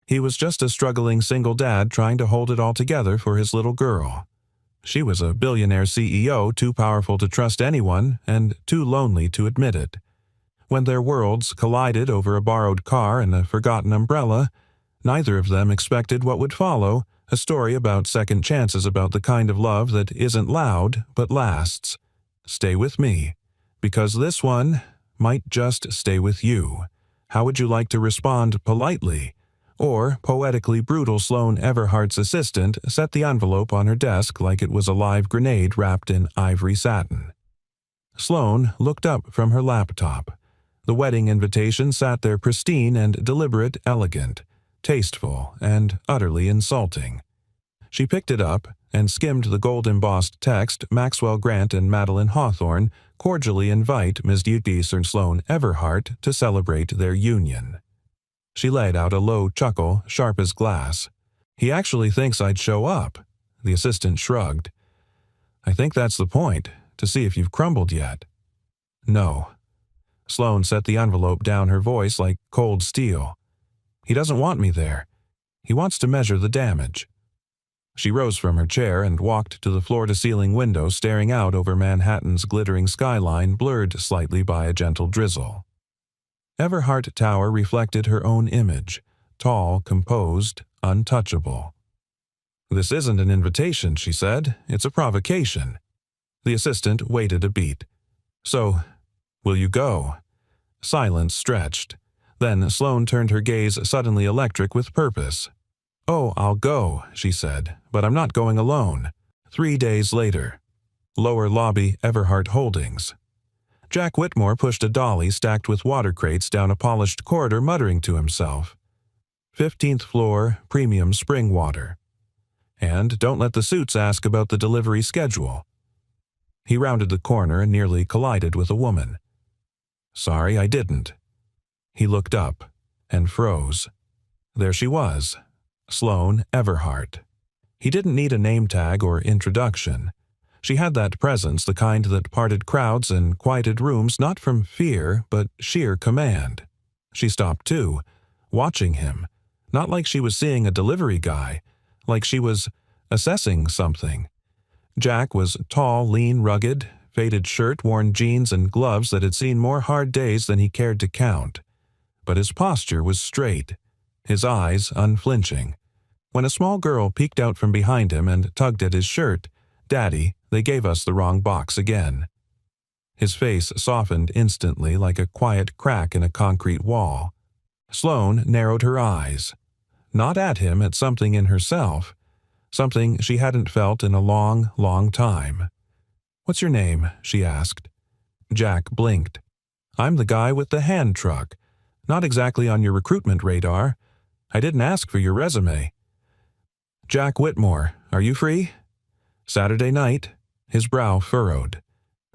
He was just a struggling single dad trying to hold it all together for his little girl. She was a billionaire CEO, too powerful to trust anyone and too lonely to admit it. When their worlds collided over a borrowed car and a forgotten umbrella, neither of them expected what would follow, a story about second chances, about the kind of love that isn't loud but lasts. Stay with me, because this one might just stay with you. How would you like to respond politely? Or, poetically brutal, Sloane Everhart's assistant set the envelope on her desk like it was a live grenade wrapped in ivory satin. Sloane looked up from her laptop. The wedding invitation sat there pristine and deliberate, elegant, tasteful, and utterly insulting. She picked it up and skimmed the gold-embossed text. Maxwell Grant and Madeline Hawthorne cordially invite Ms. Eutyce and Sloane Everhart to celebrate their union. She let out a low chuckle, sharp as glass. He actually thinks I'd show up. The assistant shrugged. I think that's the point, to see if you've crumbled yet. No. Sloane set the envelope down, her voice like cold steel. He doesn't want me there. He wants to measure the damage. She rose from her chair and walked to the floor-to-ceiling window, staring out over Manhattan's glittering skyline, blurred slightly by a gentle drizzle. Everhart Tower reflected her own image, tall, composed, untouchable. This isn't an invitation, she said. It's a provocation. The assistant waited a beat. So, will you go? Silence stretched. Then Sloane turned her gaze suddenly electric with purpose. Oh, I'll go, she said, but I'm not going alone. 3 days later. Lower lobby, Everhart Holdings. Jack Whitmore pushed a dolly stacked with water crates down a polished corridor, muttering to himself. 15th floor, premium spring water. And don't let the suits ask about the delivery schedule. He rounded the corner and nearly collided with a woman. Sorry, I didn't. He looked up and froze. There she was, Sloane Everhart. He didn't need a name tag or introduction. She had that presence, the kind that parted crowds and quieted rooms, not from fear, but sheer command. She stopped too, watching him, not like she was seeing a delivery guy, like she was assessing something. Jack was tall, lean, rugged, faded shirt, worn jeans, and gloves that had seen more hard days than he cared to count. But his posture was straight, his eyes unflinching. When a small girl peeked out from behind him and tugged at his shirt, "Daddy, they gave us the wrong box again." His face softened instantly like a quiet crack in a concrete wall. Sloane narrowed her eyes. Not at him, at something in herself. Something she hadn't felt in a long, long time. "What's your name?" she asked. Jack blinked. "I'm the guy with the hand truck. Not exactly on your recruitment radar. I didn't ask for your resume." "Jack Whitmore, are you free?" "Saturday night?" His brow furrowed.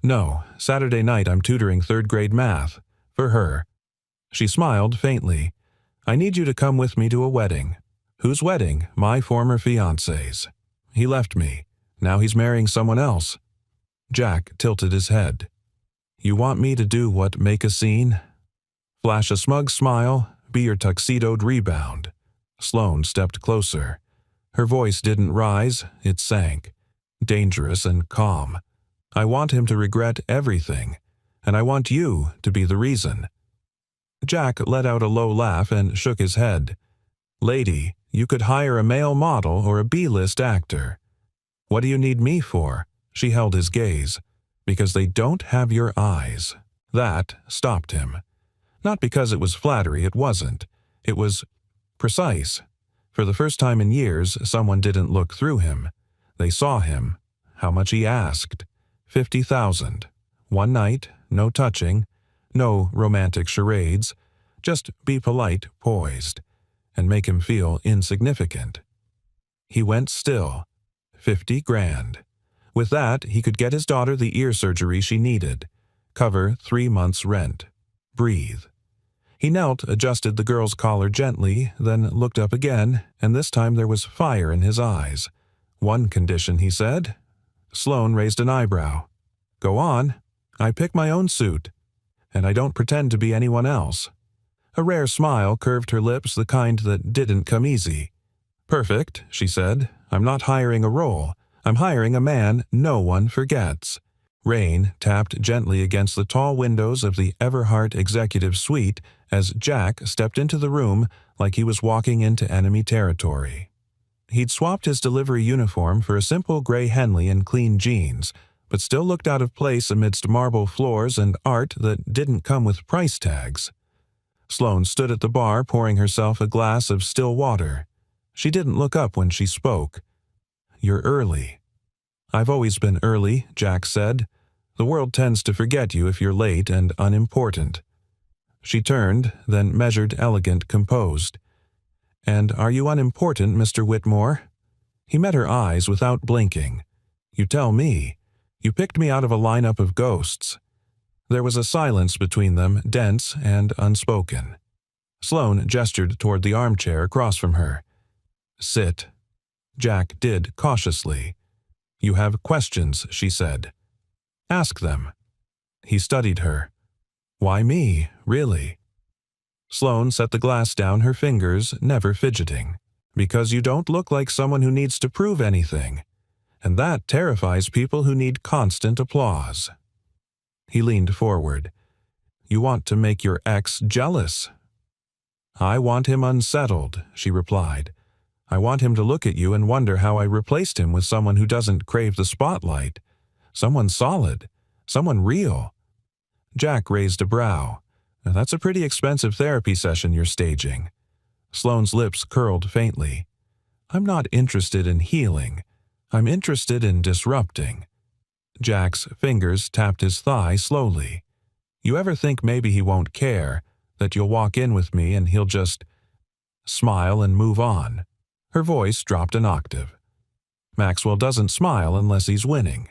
"No, Saturday night I'm tutoring third-grade math. For her." She smiled faintly. "I need you to come with me to a wedding." "Whose wedding?" "My former fiancé's. He left me. Now he's marrying someone else." Jack tilted his head. "You want me to do what, make a scene? Flash a smug smile, be your tuxedoed rebound." Sloane stepped closer. Her voice didn't rise, it sank. Dangerous and calm. "I want him to regret everything, and I want you to be the reason." Jack let out a low laugh and shook his head. "Lady, you could hire a male model or a B-list actor." "What do you need me for?" She held his gaze. "Because they don't have your eyes." That stopped him. Not because it was flattery, it wasn't. It was precise. For the first time in years, someone didn't look through him. They saw him. How much he asked? 50,000. One night, no touching, no romantic charades. Just be polite, poised, and make him feel insignificant. He went still. 50 grand. With that, he could get his daughter the ear surgery she needed. Cover 3 months' rent. Breathe. He knelt, adjusted the girl's collar gently, then looked up again, and this time there was fire in his eyes. "One condition," he said. Sloane raised an eyebrow. "Go on. I pick my own suit, and I don't pretend to be anyone else." A rare smile curved her lips, the kind that didn't come easy. "Perfect," she said. "I'm not hiring a role. I'm hiring a man no one forgets." Rain tapped gently against the tall windows of the Everhart executive suite as Jack stepped into the room like he was walking into enemy territory. He'd swapped his delivery uniform for a simple gray Henley and clean jeans, but still looked out of place amidst marble floors and art that didn't come with price tags. Sloane stood at the bar pouring herself a glass of still water. She didn't look up when she spoke. "You're early." "I've always been early," Jack said. "The world tends to forget you if you're late and unimportant." She turned, then measured, elegant, composed. "And are you unimportant, Mr. Whitmore?" He met her eyes without blinking. "You tell me. You picked me out of a lineup of ghosts." There was a silence between them, dense and unspoken. Sloane gestured toward the armchair across from her. "Sit." Jack did cautiously. "You have questions," she said. "Ask them." He studied her. "Why me, really?" Sloane set the glass down, her fingers never fidgeting. "Because you don't look like someone who needs to prove anything. And that terrifies people who need constant applause." He leaned forward. "You want to make your ex jealous." "I want him unsettled," she replied. "I want him to look at you and wonder how I replaced him with someone who doesn't crave the spotlight. Someone solid. Someone real." Jack raised a brow. "That's a pretty expensive therapy session you're staging." Sloane's lips curled faintly. "I'm not interested in healing. I'm interested in disrupting." Jack's fingers tapped his thigh slowly. "You ever think maybe he won't care, that you'll walk in with me and he'll just smile and move on?" Her voice dropped an octave. "Maxwell doesn't smile unless he's winning.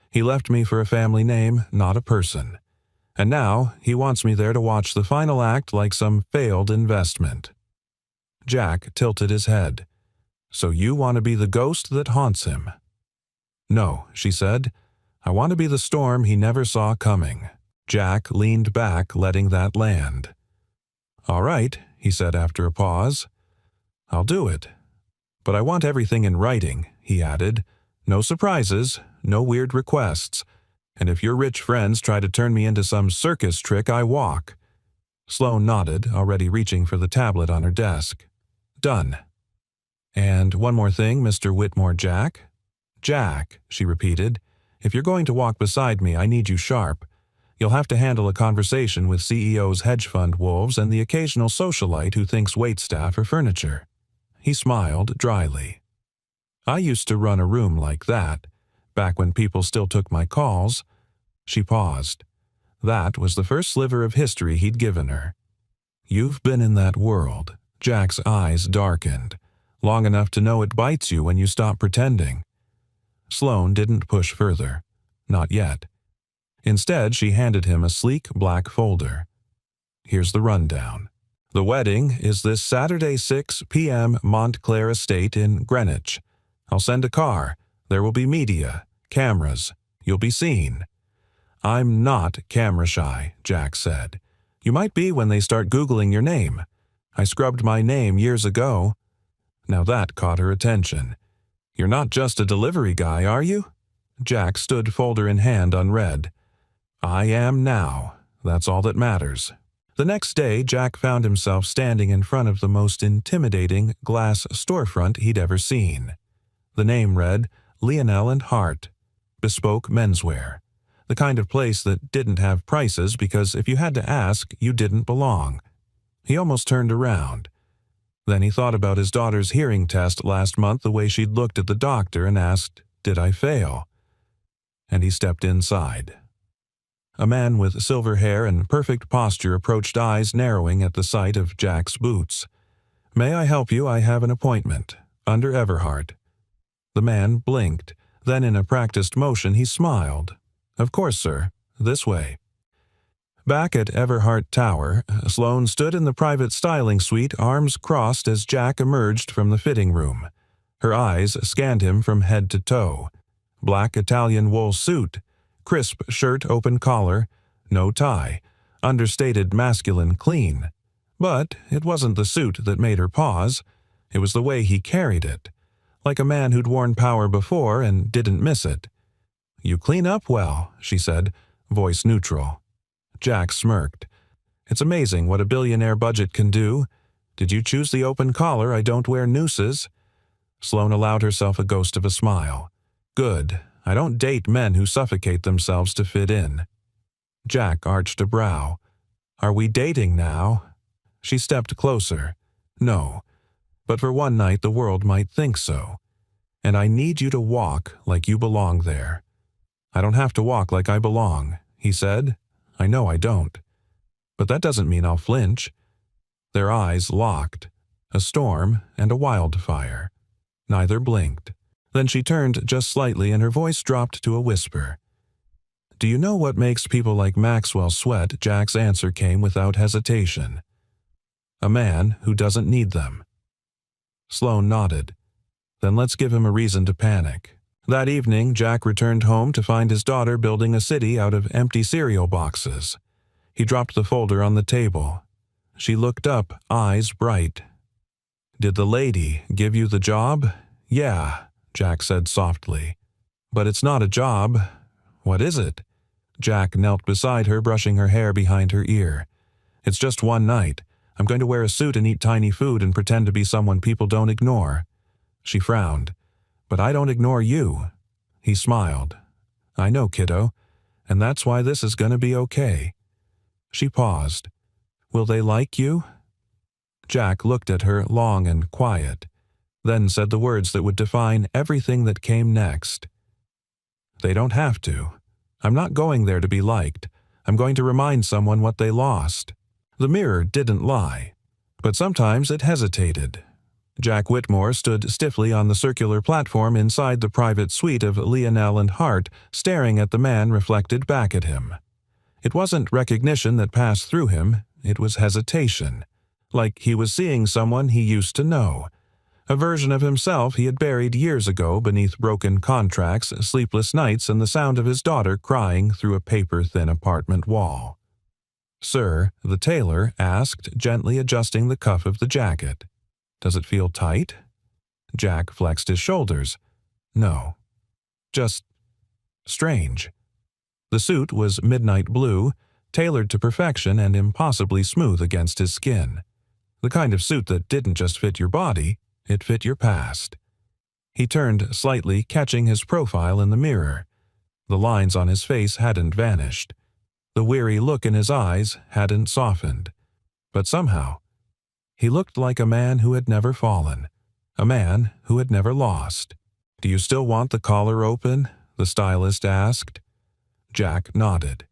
He left me for a family name, not a person. And now he wants me there to watch the final act like some failed investment." Jack tilted his head. "So you want to be the ghost that haunts him?" "No," she said. "I want to be the storm he never saw coming." Jack leaned back, letting that land. "All right," he said after a pause. "I'll do it. But I want everything in writing," he added. "No surprises, no weird requests. And if your rich friends try to turn me into some circus trick, I walk." Sloane nodded, already reaching for the tablet on her desk. "Done." "And one more thing, Mr. Whitmore Jack." "Jack," she repeated. "If you're going to walk beside me, I need you sharp. You'll have to handle a conversation with CEO's hedge fund wolves and the occasional socialite who thinks waitstaff are furniture." He smiled dryly. "I used to run a room like that, back when people still took my calls." She paused. That was the first sliver of history he'd given her. "You've been in that world." Jack's eyes darkened, long enough to know it bites you when you stop pretending. Sloane didn't push further. Not yet. Instead, she handed him a sleek black folder. "Here's the rundown. The wedding is this Saturday 6 p.m. Montclair Estate in Greenwich. I'll send a car. There will be media, cameras. You'll be seen." "I'm not camera shy," Jack said. "You might be when they start Googling your name. I scrubbed my name years ago." Now that caught her attention. "You're not just a delivery guy, are you?" Jack stood folder in hand, unread. "I am now. That's all that matters." The next day, Jack found himself standing in front of the most intimidating glass storefront he'd ever seen. The name read Lionel and Hart, bespoke menswear, the kind of place that didn't have prices because if you had to ask, you didn't belong. He almost turned around. Then he thought about his daughter's hearing test last month, the way she'd looked at the doctor and asked, "Did I fail?" And he stepped inside. A man with silver hair and perfect posture approached, eyes narrowing at the sight of Jack's boots. "May I help you? I have an appointment. Under Everhart." The man blinked. Then in a practiced motion he smiled. "Of course, sir. This way." Back at Everhart Tower, Sloane stood in the private styling suite, arms crossed as Jack emerged from the fitting room. Her eyes scanned him from head to toe. Black Italian wool suit, crisp shirt, open collar, no tie, understated masculine clean. But it wasn't the suit that made her pause. It was the way he carried it, like a man who'd worn power before and didn't miss it. "You clean up well," she said, voice neutral. Jack smirked. "It's amazing what a billionaire budget can do. Did you choose the open collar? I don't wear nooses." Sloane allowed herself a ghost of a smile. "Good. I don't date men who suffocate themselves to fit in." Jack arched a brow. "Are we dating now?" She stepped closer. "No. But for one night the world might think so. And I need you to walk like you belong there." "I don't have to walk like I belong," he said. "I know I don't. But that doesn't mean I'll flinch." Their eyes locked. A storm and a wildfire. Neither blinked. Then she turned just slightly and her voice dropped to a whisper. "Do you know what makes people like Maxwell sweat?" Jack's answer came without hesitation. "A man who doesn't need them." Sloane nodded. "Then let's give him a reason to panic." That evening, Jack returned home to find his daughter building a city out of empty cereal boxes. He dropped the folder on the table. She looked up, eyes bright. "Did the lady give you the job?" "Yeah," Jack said softly. "But it's not a job. What is it?" Jack knelt beside her, brushing her hair behind her ear. "It's just one night. I'm going to wear a suit and eat tiny food and pretend to be someone people don't ignore." She frowned. "But I don't ignore you." He smiled. "I know, kiddo. And that's why this is going to be okay." She paused. "Will they like you?" Jack looked at her long and quiet, then said the words that would define everything that came next. "They don't have to. I'm not going there to be liked. I'm going to remind someone what they lost." The mirror didn't lie, but sometimes it hesitated. Jack Whitmore stood stiffly on the circular platform inside the private suite of Lionel and Hart, staring at the man reflected back at him. It wasn't recognition that passed through him, it was hesitation, like he was seeing someone he used to know, a version of himself he had buried years ago beneath broken contracts, sleepless nights, and the sound of his daughter crying through a paper-thin apartment wall. "Sir," the tailor asked, gently adjusting the cuff of the jacket. "Does it feel tight?" Jack flexed his shoulders. "No. Just strange." The suit was midnight blue, tailored to perfection and impossibly smooth against his skin. The kind of suit that didn't just fit your body, it fit your past. He turned slightly, catching his profile in the mirror. The lines on his face hadn't vanished. The weary look in his eyes hadn't softened. But somehow, he looked like a man who had never fallen, a man who had never lost. "Do you still want the collar open?" the stylist asked. Jack nodded.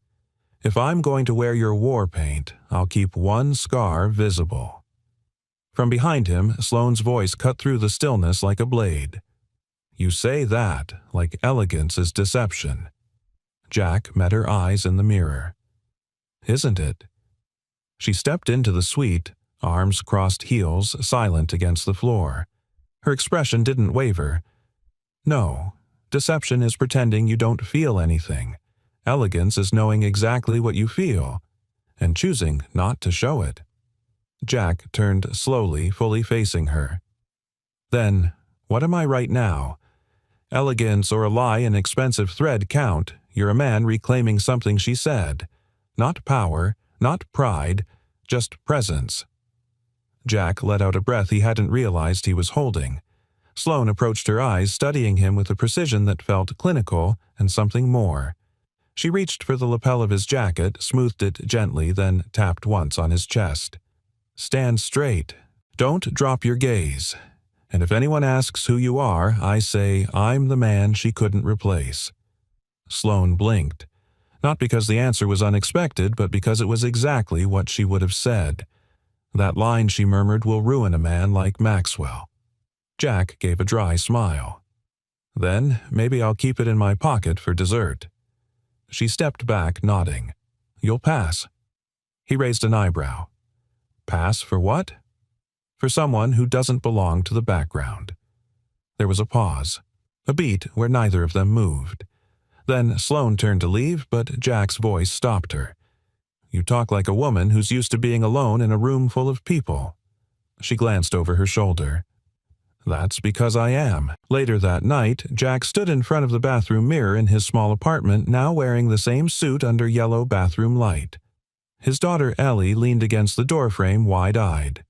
"If I'm going to wear your war paint, I'll keep one scar visible." From behind him, Sloane's voice cut through the stillness like a blade. "You say that like elegance is deception." Jack met her eyes in the mirror. "Isn't it?" She stepped into the suite, arms crossed heels, silent against the floor. Her expression didn't waver. "No, deception is pretending you don't feel anything. Elegance is knowing exactly what you feel, and choosing not to show it." Jack turned slowly, fully facing her. "Then, what am I right now? Elegance or a lie in expensive thread count. You're a man reclaiming something she said. Not power, not pride, just presence." Jack let out a breath he hadn't realized he was holding. Sloane approached her eyes, studying him with a precision that felt clinical and something more. She reached for the lapel of his jacket, smoothed it gently, then tapped once on his chest. "Stand straight. Don't drop your gaze. And if anyone asks who you are, I say I'm the man she couldn't replace." Sloane blinked, not because the answer was unexpected, but because it was exactly what she would have said. "That line," she murmured, "will ruin a man like Maxwell." Jack gave a dry smile. "Then maybe I'll keep it in my pocket for dessert." She stepped back, nodding. "You'll pass." He raised an eyebrow. "Pass for what?" "For someone who doesn't belong to the background." There was a pause, a beat where neither of them moved. Then Sloane turned to leave, but Jack's voice stopped her. You talk like a woman who's used to being alone in a room full of people." She glanced over her shoulder. "That's because I am." Later that night, Jack stood in front of the bathroom mirror in his small apartment, now wearing the same suit under yellow bathroom light. His daughter Ellie leaned against the doorframe, wide-eyed.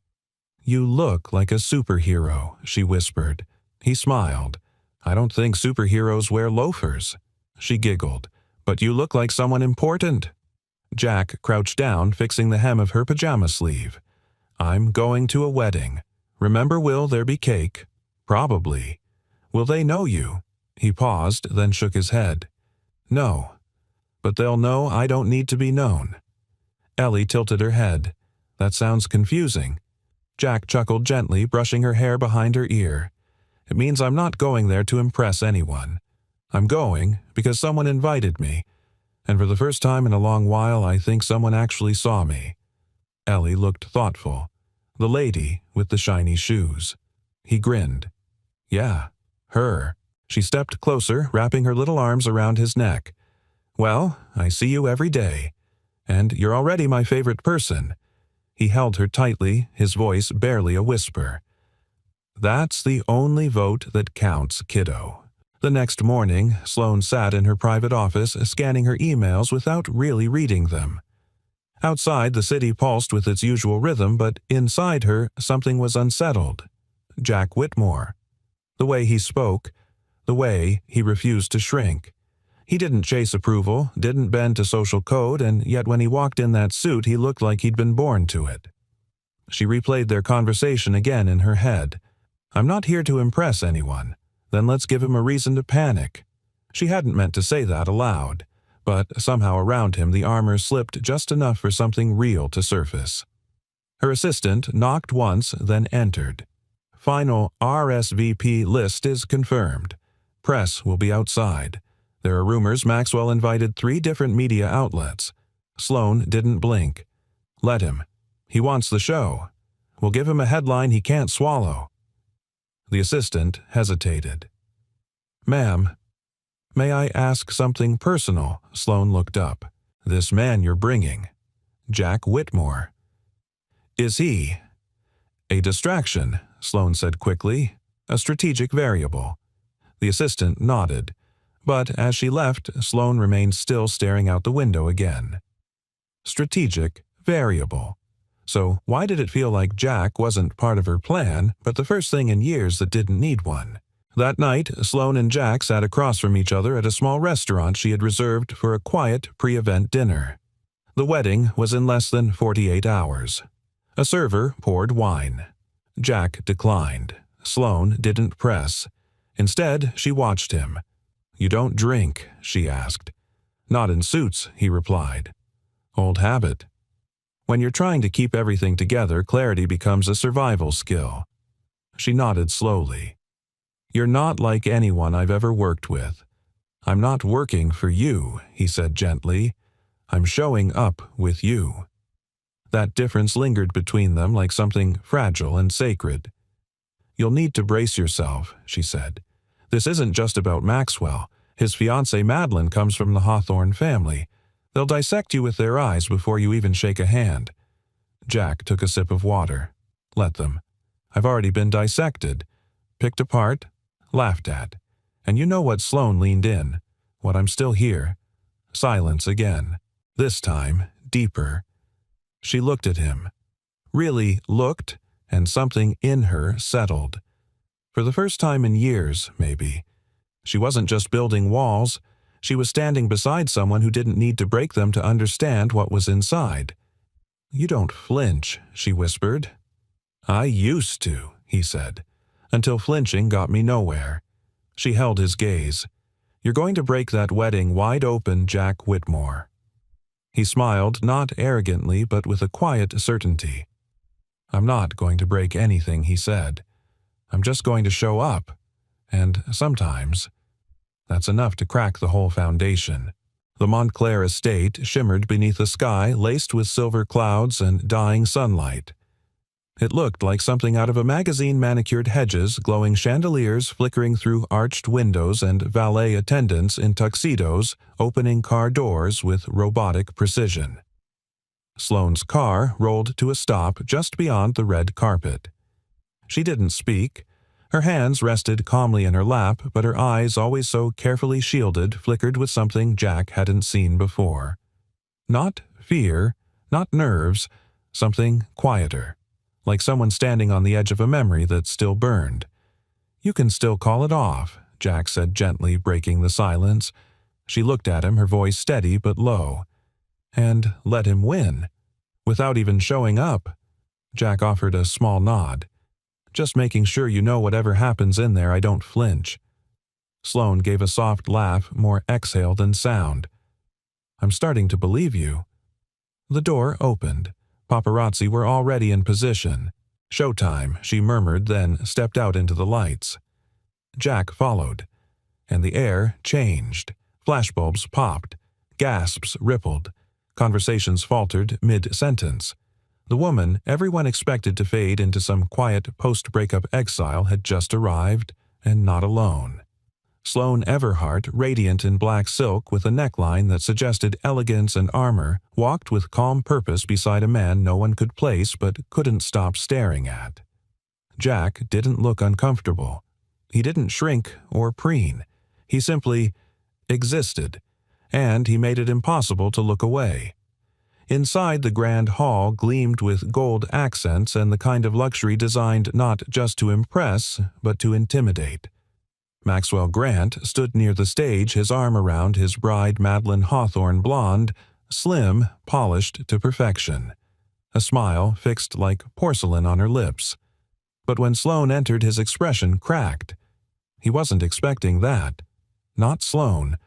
"You look like a superhero," she whispered. He smiled. "I don't think superheroes wear loafers." She giggled. "But you look like someone important." Jack crouched down, fixing the hem of her pajama sleeve. "I'm going to a wedding. Remember, will there be cake?" "Probably." "Will they know you?" He paused, then shook his head. "No. But they'll know I don't need to be known." Ellie tilted her head. "That sounds confusing." Jack chuckled gently, brushing her hair behind her ear. "It means I'm not going there to impress anyone. I'm going because someone invited me, and for the first time in a long while I think someone actually saw me." Ellie looked thoughtful. "The lady with the shiny shoes." He grinned. "Yeah, her." She stepped closer, wrapping her little arms around his neck. "Well, I see you every day, and you're already my favorite person." He held her tightly, his voice barely a whisper. "That's the only vote that counts, kiddo." The next morning, Sloane sat in her private office, scanning her emails without really reading them. Outside, the city pulsed with its usual rhythm, but inside her, something was unsettled. Jack Whitmore. The way he spoke, the way he refused to shrink. He didn't chase approval, didn't bend to social code, and yet when he walked in that suit, he looked like he'd been born to it. She replayed their conversation again in her head. "I'm not here to impress anyone. Then let's give him a reason to panic." She hadn't meant to say that aloud, but somehow around him the armor slipped just enough for something real to surface. Her assistant knocked once, then entered. "Final RSVP list is confirmed. Press will be outside. There are rumors Maxwell invited 3 different media outlets." Sloane didn't blink. "Let him. He wants the show. We'll give him a headline he can't swallow." The assistant hesitated. "Ma'am, may I ask something personal?" Sloane looked up. "This man you're bringing, Jack Whitmore. Is he—" "A distraction," Sloane said quickly. "A strategic variable." The assistant nodded. But as she left, Sloane remained still, staring out the window again. Strategic variable. So why did it feel like Jack wasn't part of her plan, but the first thing in years that didn't need one? That night, Sloane and Jack sat across from each other at a small restaurant she had reserved for a quiet pre-event dinner. The wedding was in less than 48 hours. A server poured wine. Jack declined. Sloane didn't press. Instead, she watched him. "You don't drink?" she asked. "Not in suits," he replied. "Old habit." When you're trying to keep everything together, clarity becomes a survival skill. She nodded slowly. "You're not like anyone I've ever worked with." "I'm not working for you," he said gently. "I'm showing up with you." That difference lingered between them like something fragile and sacred. "You'll need to brace yourself," she said. "This isn't just about Maxwell. His fiancée Madeline comes from the Hawthorne family. They'll dissect you with their eyes before you even shake a hand." Jack took a sip of water. "Let them. I've already been dissected, picked apart, laughed at. And you know what?" Sloane leaned in. "What, I'm still here." Silence again. This time, deeper. She looked at him. Really looked, and something in her settled. For the first time in years, maybe. She wasn't just building walls. She was standing beside someone who didn't need to break them to understand what was inside. "You don't flinch," she whispered. "I used to," he said, "until flinching got me nowhere." She held his gaze. "You're going to break that wedding wide open, Jack Whitmore." He smiled, not arrogantly, but with a quiet certainty. "I'm not going to break anything," he said. "I'm just going to show up. And sometimes, that's enough to crack the whole foundation." The Montclair estate shimmered beneath a sky laced with silver clouds and dying sunlight. It looked like something out of a magazine. Manicured hedges, glowing chandeliers flickering through arched windows, and valet attendants in tuxedos opening car doors with robotic precision. Sloane's car rolled to a stop just beyond the red carpet. She didn't speak. Her hands rested calmly in her lap, but her eyes, always so carefully shielded, flickered with something Jack hadn't seen before. Not fear, not nerves, something quieter, like someone standing on the edge of a memory that still burned. "You can still call it off," Jack said gently, breaking the silence. She looked at him, her voice steady but low. "And let him win. Without even showing up." Jack offered a small nod. "Just making sure you know whatever happens in there, I don't flinch." Sloane gave a soft laugh, more exhale than sound. "I'm starting to believe you." The door opened. Paparazzi were already in position. "Showtime," she murmured, then stepped out into the lights. Jack followed, and the air changed. Flashbulbs popped. Gasps rippled. Conversations faltered mid-sentence. The woman everyone expected to fade into some quiet post-breakup exile had just arrived, and not alone. Sloane Everhart, radiant in black silk with a neckline that suggested elegance and armor, walked with calm purpose beside a man no one could place but couldn't stop staring at. Jack didn't look uncomfortable. He didn't shrink or preen. He simply existed, and he made it impossible to look away. Inside, the grand hall gleamed with gold accents and the kind of luxury designed not just to impress, but to intimidate. Maxwell Grant stood near the stage, his arm around his bride Madeline Hawthorne blonde, slim, polished to perfection. A smile fixed like porcelain on her lips. But when Sloane entered, his expression cracked. He wasn't expecting that. Not Sloane.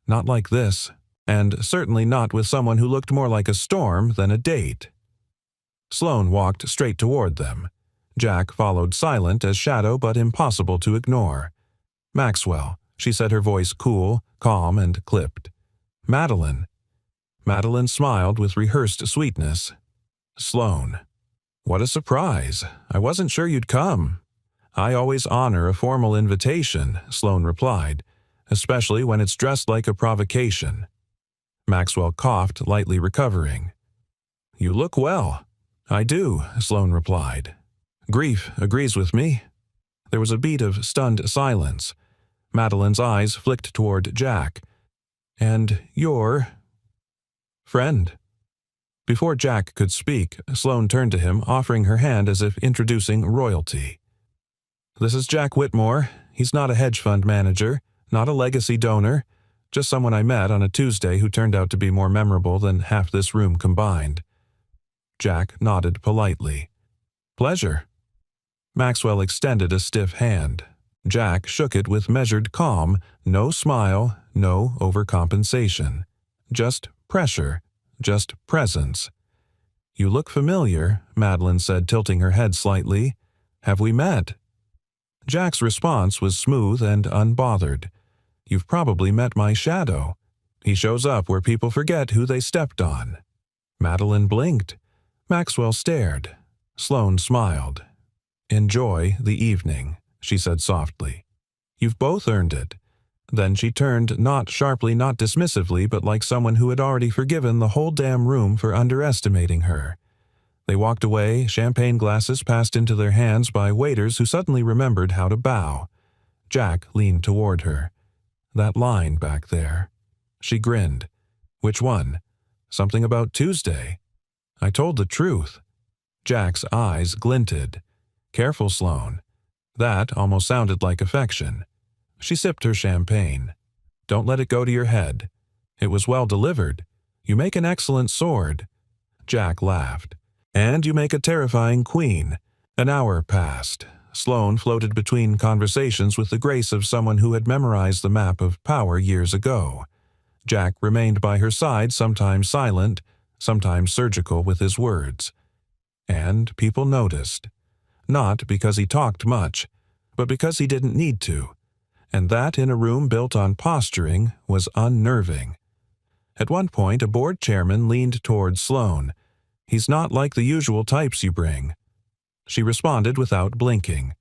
Not like this. And certainly not with someone who looked more like a storm than a date. Sloane walked straight toward them. Jack followed, silent as shadow but impossible to ignore. "Maxwell," she said, her voice cool, calm, and clipped. "Madeline." Madeline smiled with rehearsed sweetness. "Sloane." "What a surprise. I wasn't sure you'd come." "I always honor a formal invitation," Sloane replied, "especially when it's dressed like a provocation." Maxwell coughed, lightly recovering. "You look well." "I do," Sloane replied. "Grief agrees with me." There was a beat of stunned silence. Madeline's eyes flicked toward Jack. "And your friend?" Before Jack could speak, Sloane turned to him, offering her hand as if introducing royalty. "This is Jack Whitmore. He's not a hedge fund manager, not a legacy donor, just someone I met on a Tuesday who turned out to be more memorable than half this room combined." Jack nodded politely. "Pleasure." Maxwell extended a stiff hand. Jack shook it with measured calm, no smile, no overcompensation. Just pressure, just presence. "You look familiar," Madeline said, tilting her head slightly. "Have we met?" Jack's response was smooth and unbothered. "You've probably met my shadow. He shows up where people forget who they stepped on." Madeline blinked. Maxwell stared. Sloane smiled. "Enjoy the evening," she said softly. "You've both earned it." Then she turned, not sharply, not dismissively, but like someone who had already forgiven the whole damn room for underestimating her. They walked away, champagne glasses passed into their hands by waiters who suddenly remembered how to bow. Jack leaned toward her. "That line back there." She grinned. "Which one?" "Something about Tuesday." "I told the truth." Jack's eyes glinted. "Careful, Sloane." That almost sounded like affection. She sipped her champagne. "Don't let it go to your head." "It was well delivered. You make an excellent sword." Jack laughed. "And you make a terrifying queen." An hour passed. Sloane floated between conversations with the grace of someone who had memorized the map of power years ago. Jack remained by her side, sometimes silent, sometimes surgical with his words. And people noticed. Not because he talked much, but because he didn't need to. And that, in a room built on posturing, was unnerving. At one point, a board chairman leaned toward Sloane. "He's not like the usual types you bring." She responded without blinking.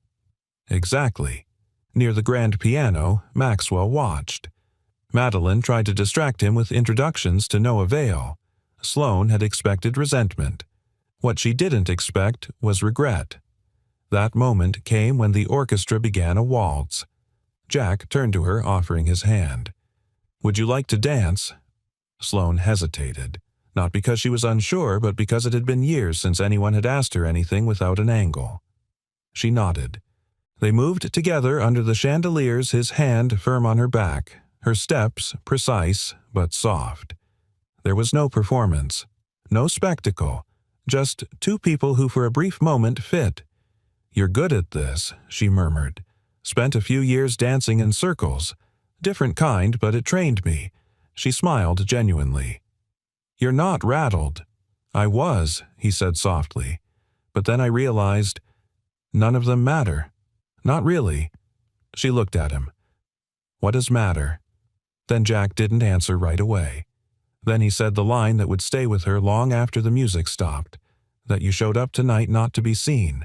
"Exactly." Near the grand piano, Maxwell watched. Madeline tried to distract him with introductions to no avail. Sloane had expected resentment. What she didn't expect was regret. That moment came when the orchestra began a waltz. Jack turned to her, offering his hand. "Would you like to dance?" Sloane hesitated, not because she was unsure, but because it had been years since anyone had asked her anything without an angle. She nodded. They moved together under the chandeliers, his hand firm on her back, her steps precise but soft. There was no performance, no spectacle, just two people who for a brief moment fit. "You're good at this," she murmured. "Spent a few years dancing in circles. Different kind, but it trained me." She smiled genuinely. "You're not rattled." "I was," he said softly. "But then I realized, none of them matter. Not really." She looked at him. "What does matter?" Then Jack didn't answer right away. Then he said the line that would stay with her long after the music stopped, that you showed up tonight not to be seen,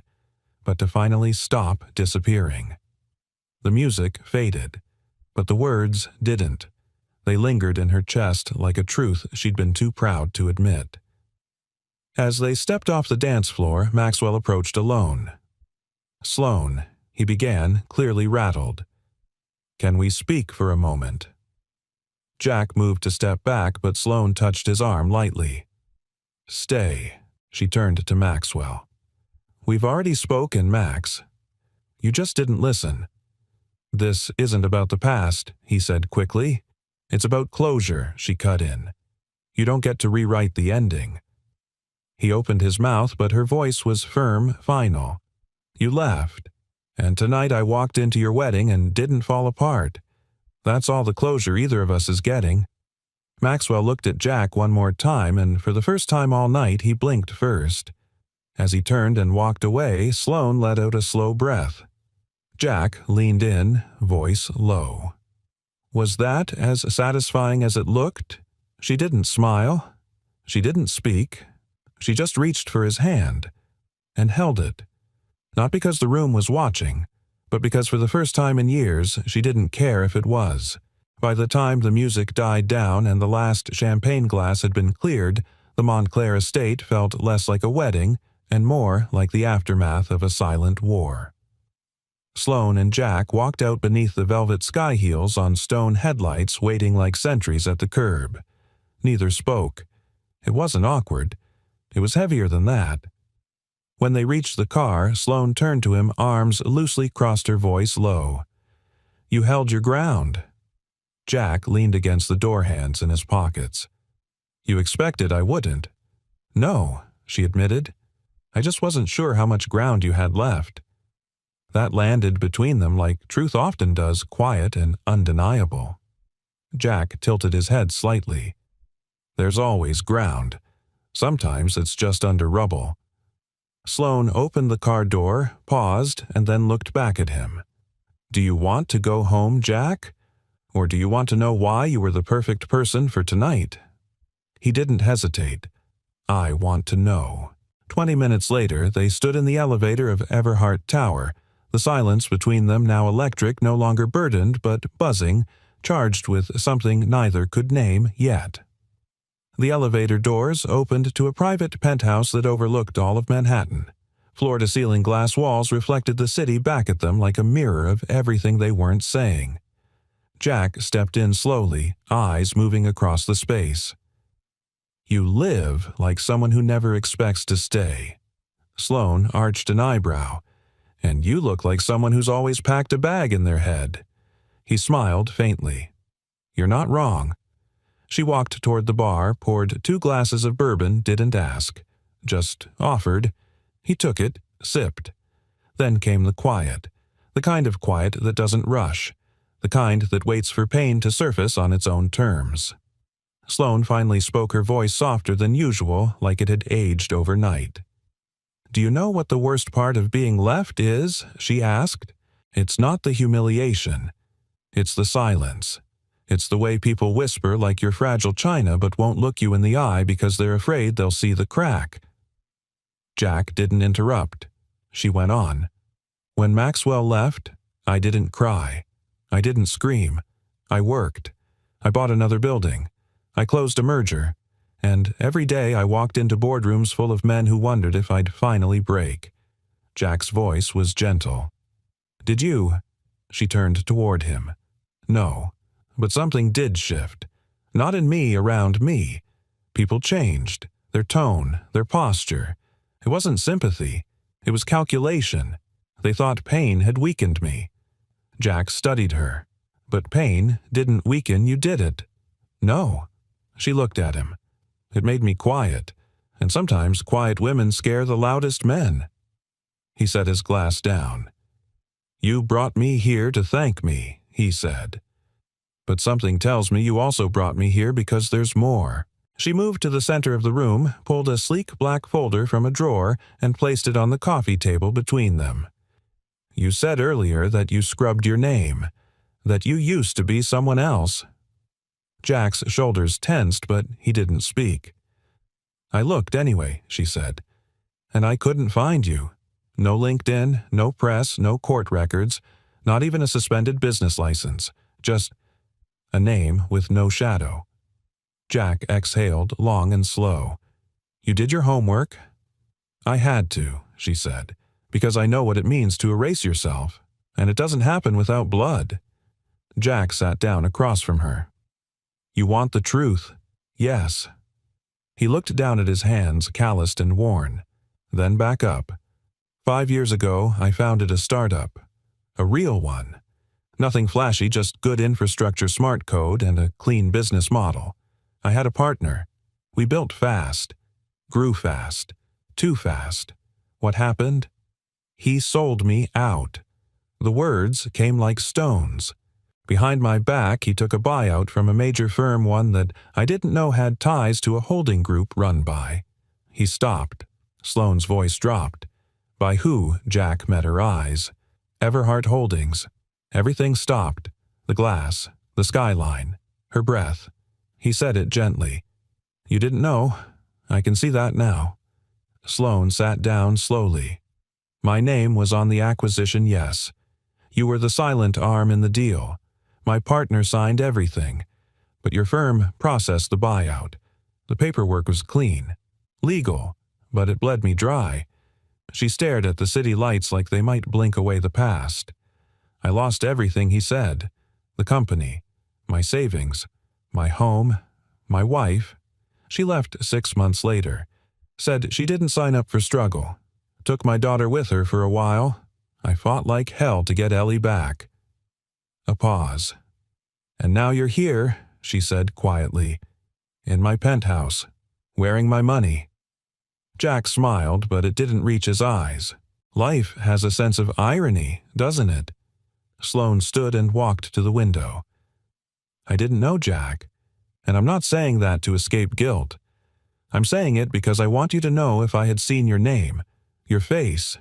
but to finally stop disappearing. The music faded, but the words didn't. They lingered in her chest like a truth she'd been too proud to admit. As they stepped off the dance floor, Maxwell approached alone. "Sloane," he began, clearly rattled. "Can we speak for a moment?" Jack moved to step back, but Sloane touched his arm lightly. "Stay." She turned to Maxwell. "We've already spoken, Max. You just didn't listen." "This isn't about the past," he said quickly. "It's about closure," she cut in. "You don't get to rewrite the ending." He opened his mouth, but her voice was firm, final. "You left. And tonight I walked into your wedding and didn't fall apart. That's all the closure either of us is getting." Maxwell looked at Jack one more time, and for the first time all night he blinked first. As he turned and walked away, Sloane let out a slow breath. Jack leaned in, voice low. Was that as satisfying as it looked? She didn't smile. She didn't speak. She just reached for his hand and held it. Not because the room was watching, but because for the first time in years she didn't care if it was. By the time the music died down and the last champagne glass had been cleared, the Montclair estate felt less like a wedding and more like the aftermath of a silent war. Sloane and Jack walked out beneath the velvet sky heels on stone headlights waiting like sentries at the curb. Neither spoke. It wasn't awkward. It was heavier than that. When they reached the car, Sloane turned to him, arms loosely crossed, her voice low. "You held your ground." Jack leaned against the door hands in his pockets. "You expected I wouldn't." "No," she admitted. "I just wasn't sure how much ground you had left." That landed between them like truth often does, quiet and undeniable. Jack tilted his head slightly. "There's always ground. Sometimes it's just under rubble." Sloane opened the car door, paused, and then looked back at him. "Do you want to go home, Jack? Or do you want to know why you were the perfect person for tonight?" He didn't hesitate. "I want to know." 20 minutes later, they stood in the elevator of Everhart Tower, the silence between them now electric, no longer burdened, but buzzing, charged with something neither could name yet. The elevator doors opened to a private penthouse that overlooked all of Manhattan. Floor-to-ceiling glass walls reflected the city back at them like a mirror of everything they weren't saying. Jack stepped in slowly, eyes moving across the space. "You live like someone who never expects to stay." Sloane arched an eyebrow. "And you look like someone who's always packed a bag in their head." He smiled faintly. "You're not wrong." She walked toward the bar, poured 2 glasses of bourbon, didn't ask. Just offered. He took it, sipped. Then came the quiet. The kind of quiet that doesn't rush. The kind that waits for pain to surface on its own terms. Sloane finally spoke, her voice softer than usual, like it had aged overnight. "Do you know what the worst part of being left is?" she asked. "It's not the humiliation. It's the silence. It's the way people whisper like you're fragile china but won't look you in the eye because they're afraid they'll see the crack." Jack didn't interrupt. She went on. "When Maxwell left, I didn't cry. I didn't scream. I worked. I bought another building. I closed a merger. and every day I walked into boardrooms full of men who wondered if I'd finally break. Jack's voice was gentle. Did you? She turned toward him. No, but something did shift. Not in me, around me. People changed. Their tone, their posture. It wasn't sympathy. It was calculation. They thought pain had weakened me. Jack studied her. But pain didn't weaken you, did it? No. She looked at him. It made me quiet, and sometimes quiet women scare the loudest men. He set his glass down. You brought me here to thank me, he said. But something tells me you also brought me here because there's more. She moved to the center of the room, pulled a sleek black folder from a drawer, and placed it on the coffee table between them. You said earlier that you scrubbed your name, that you used to be someone else. Jack's shoulders tensed, but he didn't speak. I looked anyway, she said, and I couldn't find you. No LinkedIn, no press, no court records, not even a suspended business license, just a name with no shadow. Jack exhaled long and slow. You did your homework? I had to, she said, because I know what it means to erase yourself, and it doesn't happen without blood. Jack sat down across from her. You want the truth? Yes. He looked down at his hands, calloused and worn, then back up. 5 years ago, I founded a startup. A real one. Nothing flashy, just good infrastructure smart code and a clean business model. I had a partner. We built fast. Grew fast. Too fast. What happened? He sold me out. The words came like stones. Behind my back, he took a buyout from a major firm, one that I didn't know had ties to a holding group run by. He stopped. Sloane's voice dropped. By who? Jack met her eyes. Everhart Holdings. Everything stopped. The glass, the skyline, her breath. He said it gently. You didn't know. I can see that now. Sloane sat down slowly. My name was on the acquisition, yes. You were the silent arm in the deal. My partner signed everything. But your firm processed the buyout. The paperwork was clean. Legal. But it bled me dry. She stared at the city lights like they might blink away the past. I lost everything he said. The company. My savings. My home. My wife. She left 6 months later. Said she didn't sign up for struggle. Took my daughter with her for a while. I fought like hell to get Ellie back. A pause. And now you're here, she said quietly. In my penthouse. Wearing my money. Jack smiled, but it didn't reach his eyes. Life has a sense of irony, doesn't it? Sloane stood and walked to the window. I didn't know Jack, and I'm not saying that to escape guilt. I'm saying it because I want you to know if I had seen your name, your face,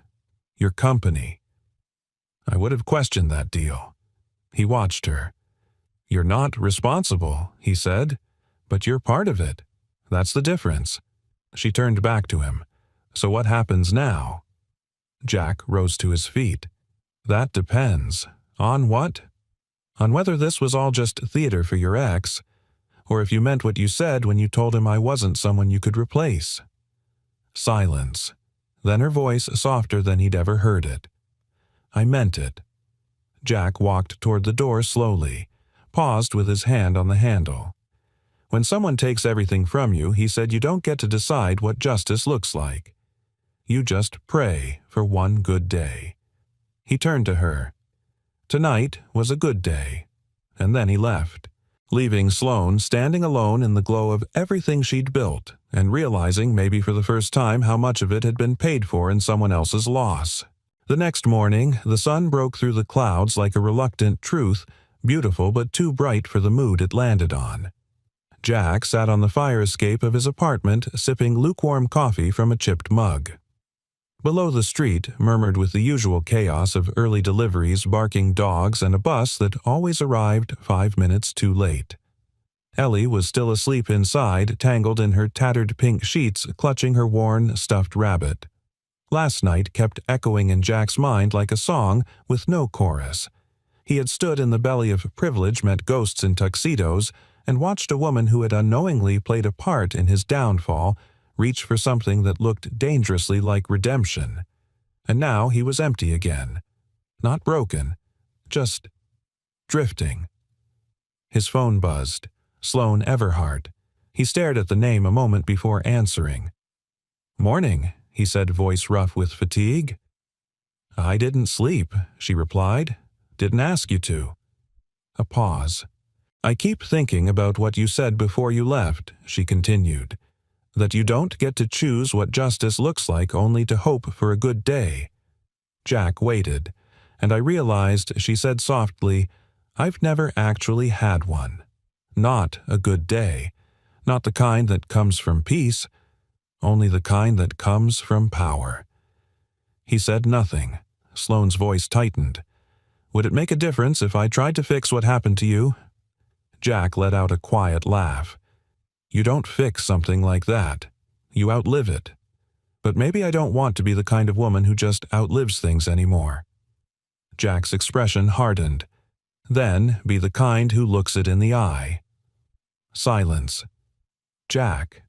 your company. I would have questioned that deal. He watched her. You're not responsible, he said, but you're part of it. That's the difference. She turned back to him. So what happens now? Jack rose to his feet. That depends. On what? On whether this was all just theater for your ex, or if you meant what you said when you told him I wasn't someone you could replace. Silence. Then her voice softer than he'd ever heard it. I meant it. Jack walked toward the door slowly, paused with his hand on the handle. When someone takes everything from you, he said, you don't get to decide what justice looks like. You just pray for one good day. He turned to her. Tonight was a good day. And then he left, leaving Sloane standing alone in the glow of everything she'd built and realizing maybe for the first time how much of it had been paid for in someone else's loss. The next morning, the sun broke through the clouds like a reluctant truth, beautiful but too bright for the mood it landed on. Jack sat on the fire escape of his apartment, sipping lukewarm coffee from a chipped mug. Below the street murmured with the usual chaos of early deliveries, barking dogs, and a bus that always arrived 5 minutes too late. Ellie was still asleep inside, tangled in her tattered pink sheets, clutching her worn, stuffed rabbit. Last night kept echoing in Jack's mind like a song with no chorus. He had stood in the belly of privilege met ghosts in tuxedos, and watched a woman who had unknowingly played a part in his downfall reach for something that looked dangerously like redemption. And now he was empty again. Not broken, just drifting. His phone buzzed. Sloan Everhart. He stared at the name a moment before answering. "Morning," he said, voice rough with fatigue. "I didn't sleep," she replied. "Didn't ask you to." A pause. "I keep thinking about what you said before you left," she continued. "That you don't get to choose what justice looks like only to hope for a good day." Jack waited, and I realized she said softly, "I've never actually had one. Not a good day. Not the kind that comes from peace, only the kind that comes from power." He said nothing. Sloane's voice tightened. "Would it make a difference if I tried to fix what happened to you?" Jack let out a quiet laugh. "You don't fix something like that. You outlive it. But maybe I don't want to be the kind of woman who just outlives things anymore." Jack's expression hardened. "Then be the kind who looks it in the eye." Silence. "Jack."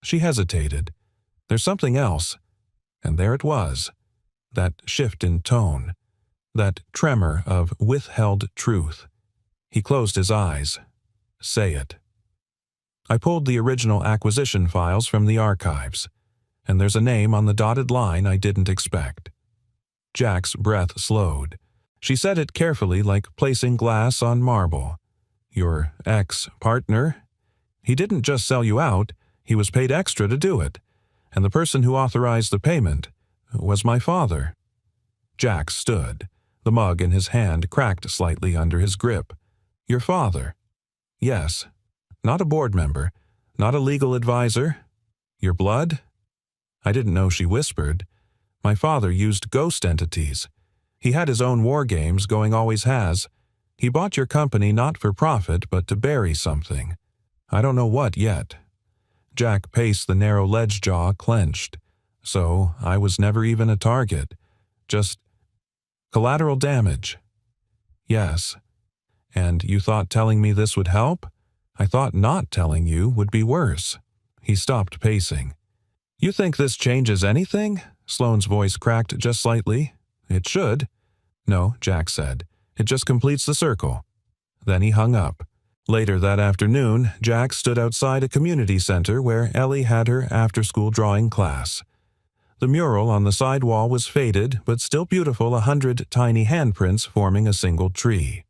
She hesitated. "There's something else." And there it was. That shift in tone. That tremor of withheld truth. He closed his eyes. "Say it." I pulled the original acquisition files from the archives, and there's a name on the dotted line I didn't expect. Jack's breath slowed. She said it carefully, like placing glass on marble. "Your ex-partner? He didn't just sell you out, he was paid extra to do it. And the person who authorized the payment was my father." Jack stood. The mug in his hand cracked slightly under his grip. "Your father?" "Yes. Not a board member. Not a legal advisor. Your blood?" I didn't know she whispered. "My father used ghost entities. He had his own war games, going always has. He bought your company not for profit, but to bury something. I don't know what yet." Jack paced, the narrow ledge jaw clenched. "So I was never even a target. Just collateral damage." "Yes. And you thought telling me this would help? I thought not telling you would be worse." He stopped pacing. "You think this changes anything?" Sloane's voice cracked just slightly. "It should." "No," Jack said. "It just completes the circle." Then he hung up. Later that afternoon, Jack stood outside a community center where Ellie had her after-school drawing class. The mural on the side wall was faded, but still beautiful, 100 tiny handprints forming a single tree.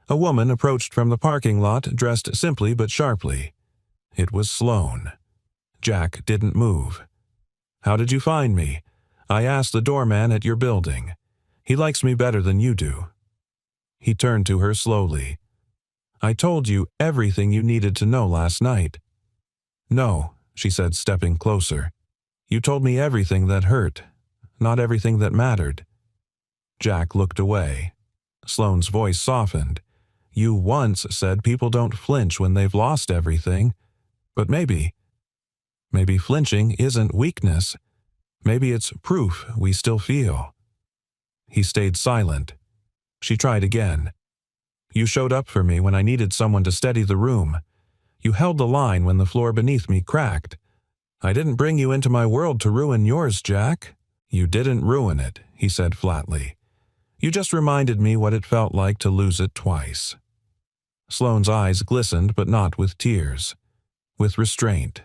A woman approached from the parking lot, dressed simply but sharply. It was Sloane. Jack didn't move. "How did you find me?" "I asked the doorman at your building. He likes me better than you do." He turned to her slowly. "I told you everything you needed to know last night." "No," she said, stepping closer. "You told me everything that hurt, not everything that mattered." Jack looked away. Sloane's voice softened. "You once said people don't flinch when they've lost everything. But maybe flinching isn't weakness. Maybe it's proof we still feel." He stayed silent. She tried again. "You showed up for me when I needed someone to steady the room. You held the line when the floor beneath me cracked. I didn't bring you into my world to ruin yours, Jack." "You didn't ruin it," he said flatly. "You just reminded me what it felt like to lose it twice." Sloane's eyes glistened, but not with tears. With restraint.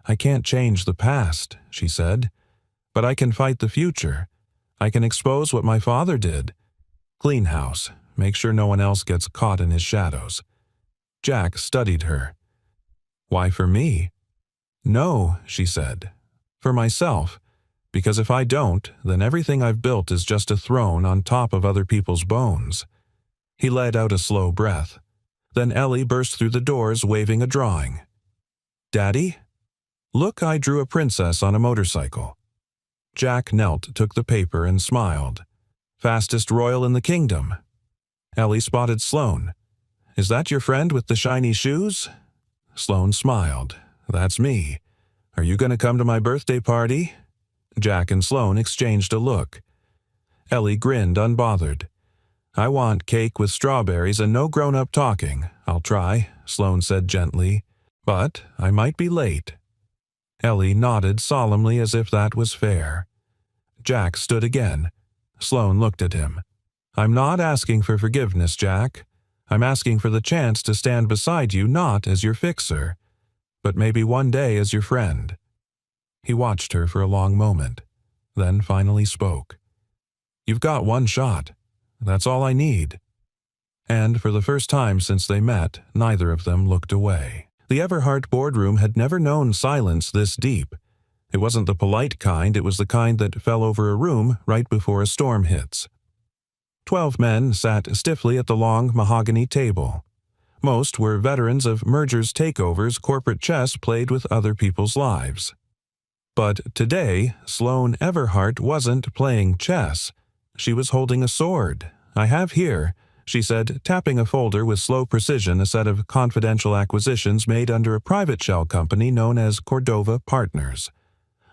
"I can't change the past," she said. "But I can fight the future. I can expose what my father did. Clean house. Make sure no one else gets caught in his shadows." Jack studied her. "Why for me?" "No," she said. "For myself. Because if I don't, then everything I've built is just a throne on top of other people's bones." He let out a slow breath. Then Ellie burst through the doors waving a drawing. "Daddy? Look, I drew a princess on a motorcycle." Jack knelt, took the paper, and smiled. "Fastest royal in the kingdom." Ellie spotted Sloane. "Is that your friend with the shiny shoes?" Sloane smiled. "That's me. Are you going to come to my birthday party?" Jack and Sloane exchanged a look. Ellie grinned unbothered. I want cake with strawberries and no grown-up talking. I'll try, Sloane said gently. But I might be late. Ellie nodded solemnly as if that was fair. Jack stood again. Sloane looked at him. I'm not asking for forgiveness, Jack. I'm asking for the chance to stand beside you not as your fixer, but maybe one day as your friend. He watched her for a long moment, then finally spoke. You've got one shot. That's all I need. And for the first time since they met, neither of them looked away. The Everhart boardroom had never known silence this deep. It wasn't the polite kind, it was the kind that fell over a room right before a storm hits. 12 men sat stiffly at the long mahogany table. Most were veterans of mergers, takeovers, corporate chess played with other people's lives. But today, Sloane Everhart wasn't playing chess. She was holding a sword. I have here, she said, tapping a folder with slow precision, a set of confidential acquisitions made under a private shell company known as Cordova Partners.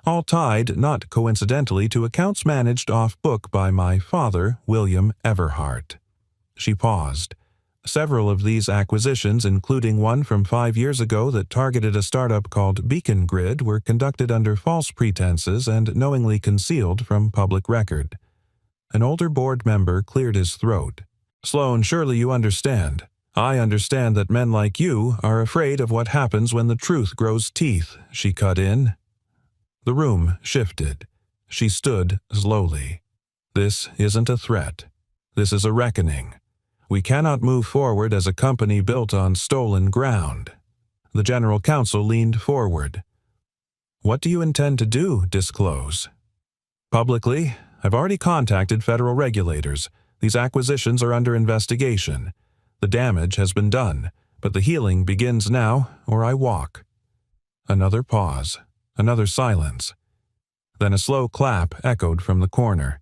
All tied, not coincidentally, to accounts managed off-book by my father, William Everhart. She paused. Several of these acquisitions, including one from 5 years ago that targeted a startup called Beacon Grid, were conducted under false pretenses and knowingly concealed from public record. An older board member cleared his throat. Sloane, surely you understand. I understand that men like you are afraid of what happens when the truth grows teeth, she cut in. The room shifted. She stood slowly. This isn't a threat. This is a reckoning. We cannot move forward as a company built on stolen ground. The general counsel leaned forward. What do you intend to do, disclose? Publicly, I've already contacted federal regulators. These acquisitions are under investigation. The damage has been done, but the healing begins now, or I walk. Another pause. Another silence. Then a slow clap echoed from the corner.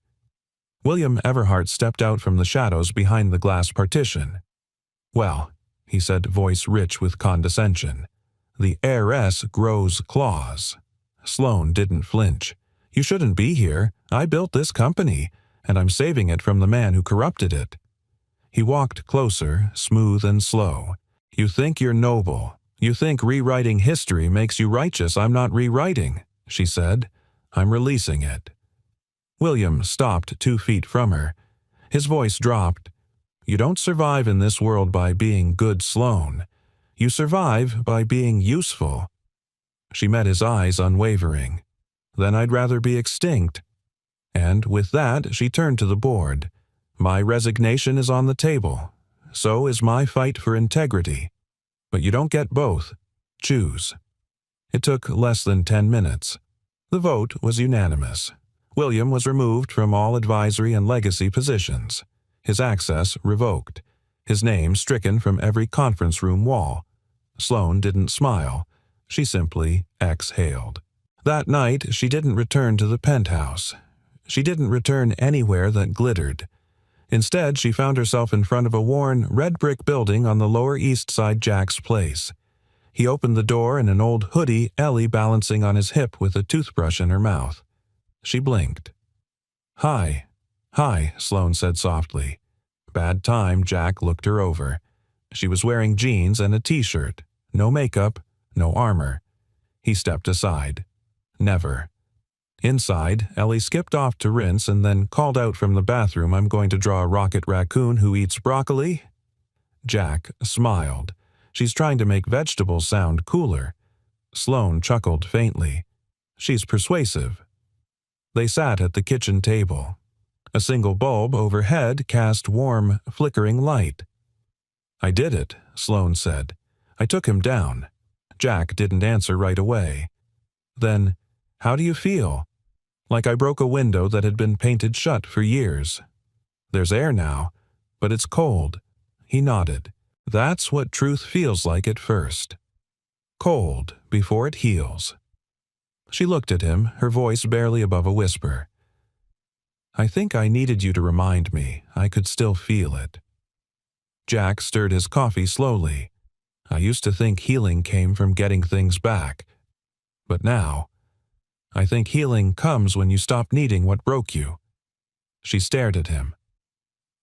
William Everhart stepped out from the shadows behind the glass partition. Well, he said, voice rich with condescension, the heiress grows claws. Sloane didn't flinch. You shouldn't be here. I built this company, and I'm saving it from the man who corrupted it. He walked closer, smooth and slow. You think you're noble. You think rewriting history makes you righteous. I'm not rewriting, she said. I'm releasing it. William stopped 2 feet from her. His voice dropped. You don't survive in this world by being good, Sloane. You survive by being useful. She met his eyes unwavering. Then I'd rather be extinct. And with that, she turned to the board. My resignation is on the table. So is my fight for integrity. But you don't get both. Choose. It took less than 10 minutes. The vote was unanimous. William was removed from all advisory and legacy positions. His access revoked. His name stricken from every conference room wall. Sloane didn't smile. She simply exhaled. That night, she didn't return to the penthouse. She didn't return anywhere that glittered. Instead, she found herself in front of a worn, red-brick building on the Lower East Side Jack's place. He opened the door in an old hoodie, Ellie balancing on his hip with a toothbrush in her mouth. She blinked. Hi, Sloane said softly. Bad time, Jack looked her over. She was wearing jeans and a t-shirt. No makeup, no armor. He stepped aside. Never. Inside, Ellie skipped off to rinse and then called out from the bathroom, I'm going to draw a rocket raccoon who eats broccoli. Jack smiled. She's trying to make vegetables sound cooler. Sloane chuckled faintly. She's persuasive. They sat at the kitchen table. A single bulb overhead cast warm, flickering light. I did it, Sloane said. I took him down. Jack didn't answer right away. Then, how do you feel? Like I broke a window that had been painted shut for years. There's air now, but it's cold. He nodded. That's what truth feels like at first. Cold before it heals. She looked at him, her voice barely above a whisper. I think I needed you to remind me. I could still feel it. Jack stirred his coffee slowly. I used to think healing came from getting things back. But now, I think healing comes when you stop needing what broke you. She stared at him.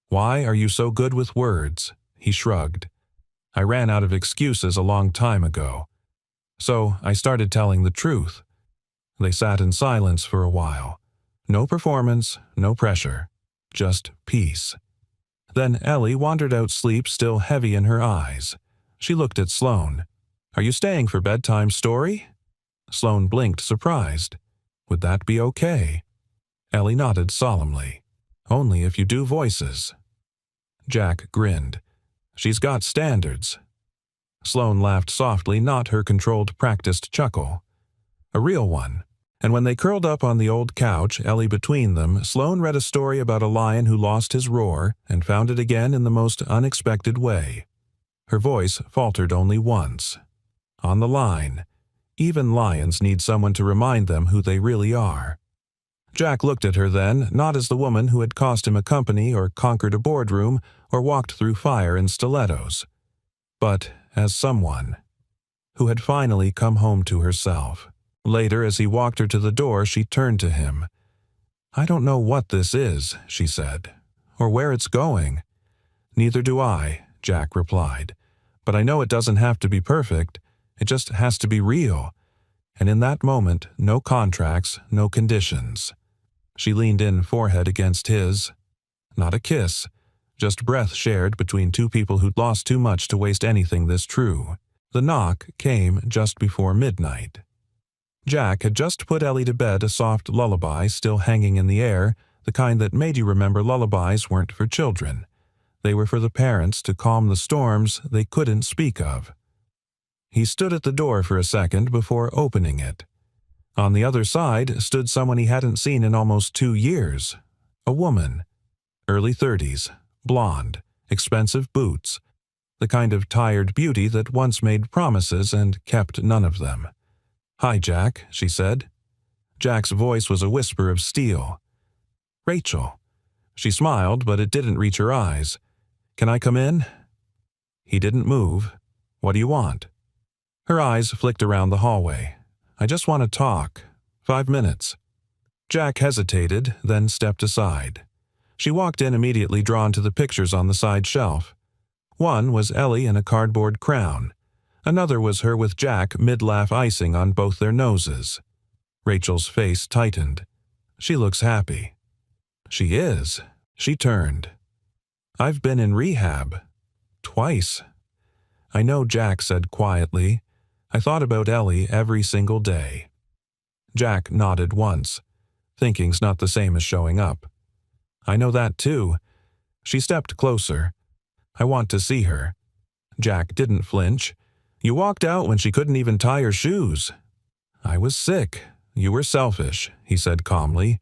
Why are you so good with words? He shrugged. I ran out of excuses a long time ago. So I started telling the truth. They sat in silence for a while. No performance, no pressure. Just peace. Then Ellie wandered out, sleep still heavy in her eyes. She looked at Sloane. Are you staying for bedtime story? Sloane blinked, surprised. Would that be okay? Ellie nodded solemnly. Only if you do voices. Jack grinned. She's got standards. Sloane laughed softly, not her controlled, practiced chuckle. A real one. And when they curled up on the old couch, Ellie between them, Sloane read a story about a lion who lost his roar and found it again in the most unexpected way. Her voice faltered only once. On the line. Even lions need someone to remind them who they really are. Jack looked at her then, not as the woman who had cost him a company or conquered a boardroom or walked through fire in stilettos, but as someone who had finally come home to herself. Later, as he walked her to the door, she turned to him. I don't know what this is, she said, or where it's going. Neither do I, Jack replied. But I know it doesn't have to be perfect. It just has to be real. And in that moment, no contracts, no conditions. She leaned in, forehead against his. Not a kiss, just breath shared between two people who'd lost too much to waste anything this true. The knock came just before midnight. Jack had just put Ellie to bed, a soft lullaby still hanging in the air, the kind that made you remember lullabies weren't for children. They were for the parents to calm the storms they couldn't speak of. He stood at the door for a second before opening it. On the other side stood someone he hadn't seen in almost 2 years. A woman. Early 30s, blonde, expensive boots, the kind of tired beauty that once made promises and kept none of them. Hi, Jack, she said. Jack's voice was a whisper of steel. Rachel. She smiled, but it didn't reach her eyes. Can I come in? He didn't move. What do you want? Her eyes flicked around the hallway. I just want to talk. 5 minutes. Jack hesitated, then stepped aside. She walked in, immediately drawn to the pictures on the side shelf. One was Ellie in a cardboard crown. Another was her with Jack, mid-laugh icing on both their noses. Rachel's face tightened. She looks happy. She is. She turned. I've been in rehab. Twice. I know, Jack said quietly. I thought about Ellie every single day. Jack nodded once. Thinking's not the same as showing up. I know that too. She stepped closer. I want to see her. Jack didn't flinch. You walked out when she couldn't even tie her shoes. I was sick. You were selfish, he said calmly.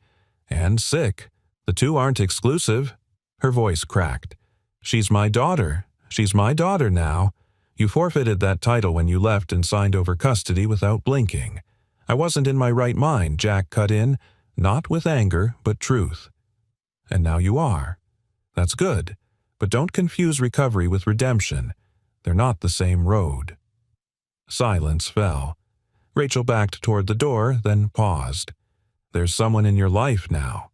And sick. The two aren't exclusive. Her voice cracked. She's my daughter. She's my daughter now. You forfeited that title when you left and signed over custody without blinking. I wasn't in my right mind, Jack cut in, not with anger, but truth. And now you are. That's good, but don't confuse recovery with redemption. They're not the same road. Silence fell. Rachel backed toward the door, then paused. There's someone in your life now.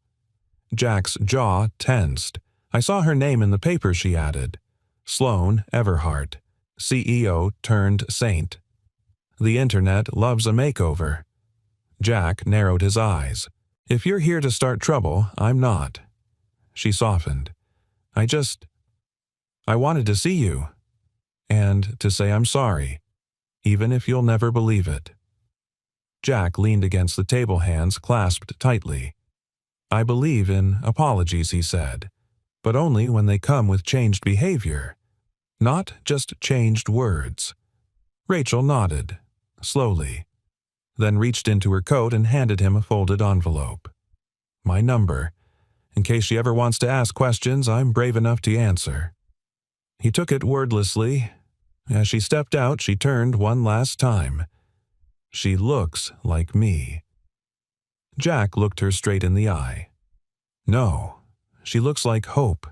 Jack's jaw tensed. I saw her name in the paper, she added. Sloane Everhart. CEO turned saint. The internet loves a makeover. Jack narrowed his eyes. If you're here to start trouble, I'm not. She softened. I wanted to see you. And to say I'm sorry, even if you'll never believe it. Jack leaned against the table, hands clasped tightly. I believe in apologies, he said, but only when they come with changed behavior. Not just changed words. Rachel nodded, slowly, then reached into her coat and handed him a folded envelope. My number. In case she ever wants to ask questions, I'm brave enough to answer. He took it wordlessly. As she stepped out, she turned one last time. She looks like me. Jack looked her straight in the eye. No, she looks like hope.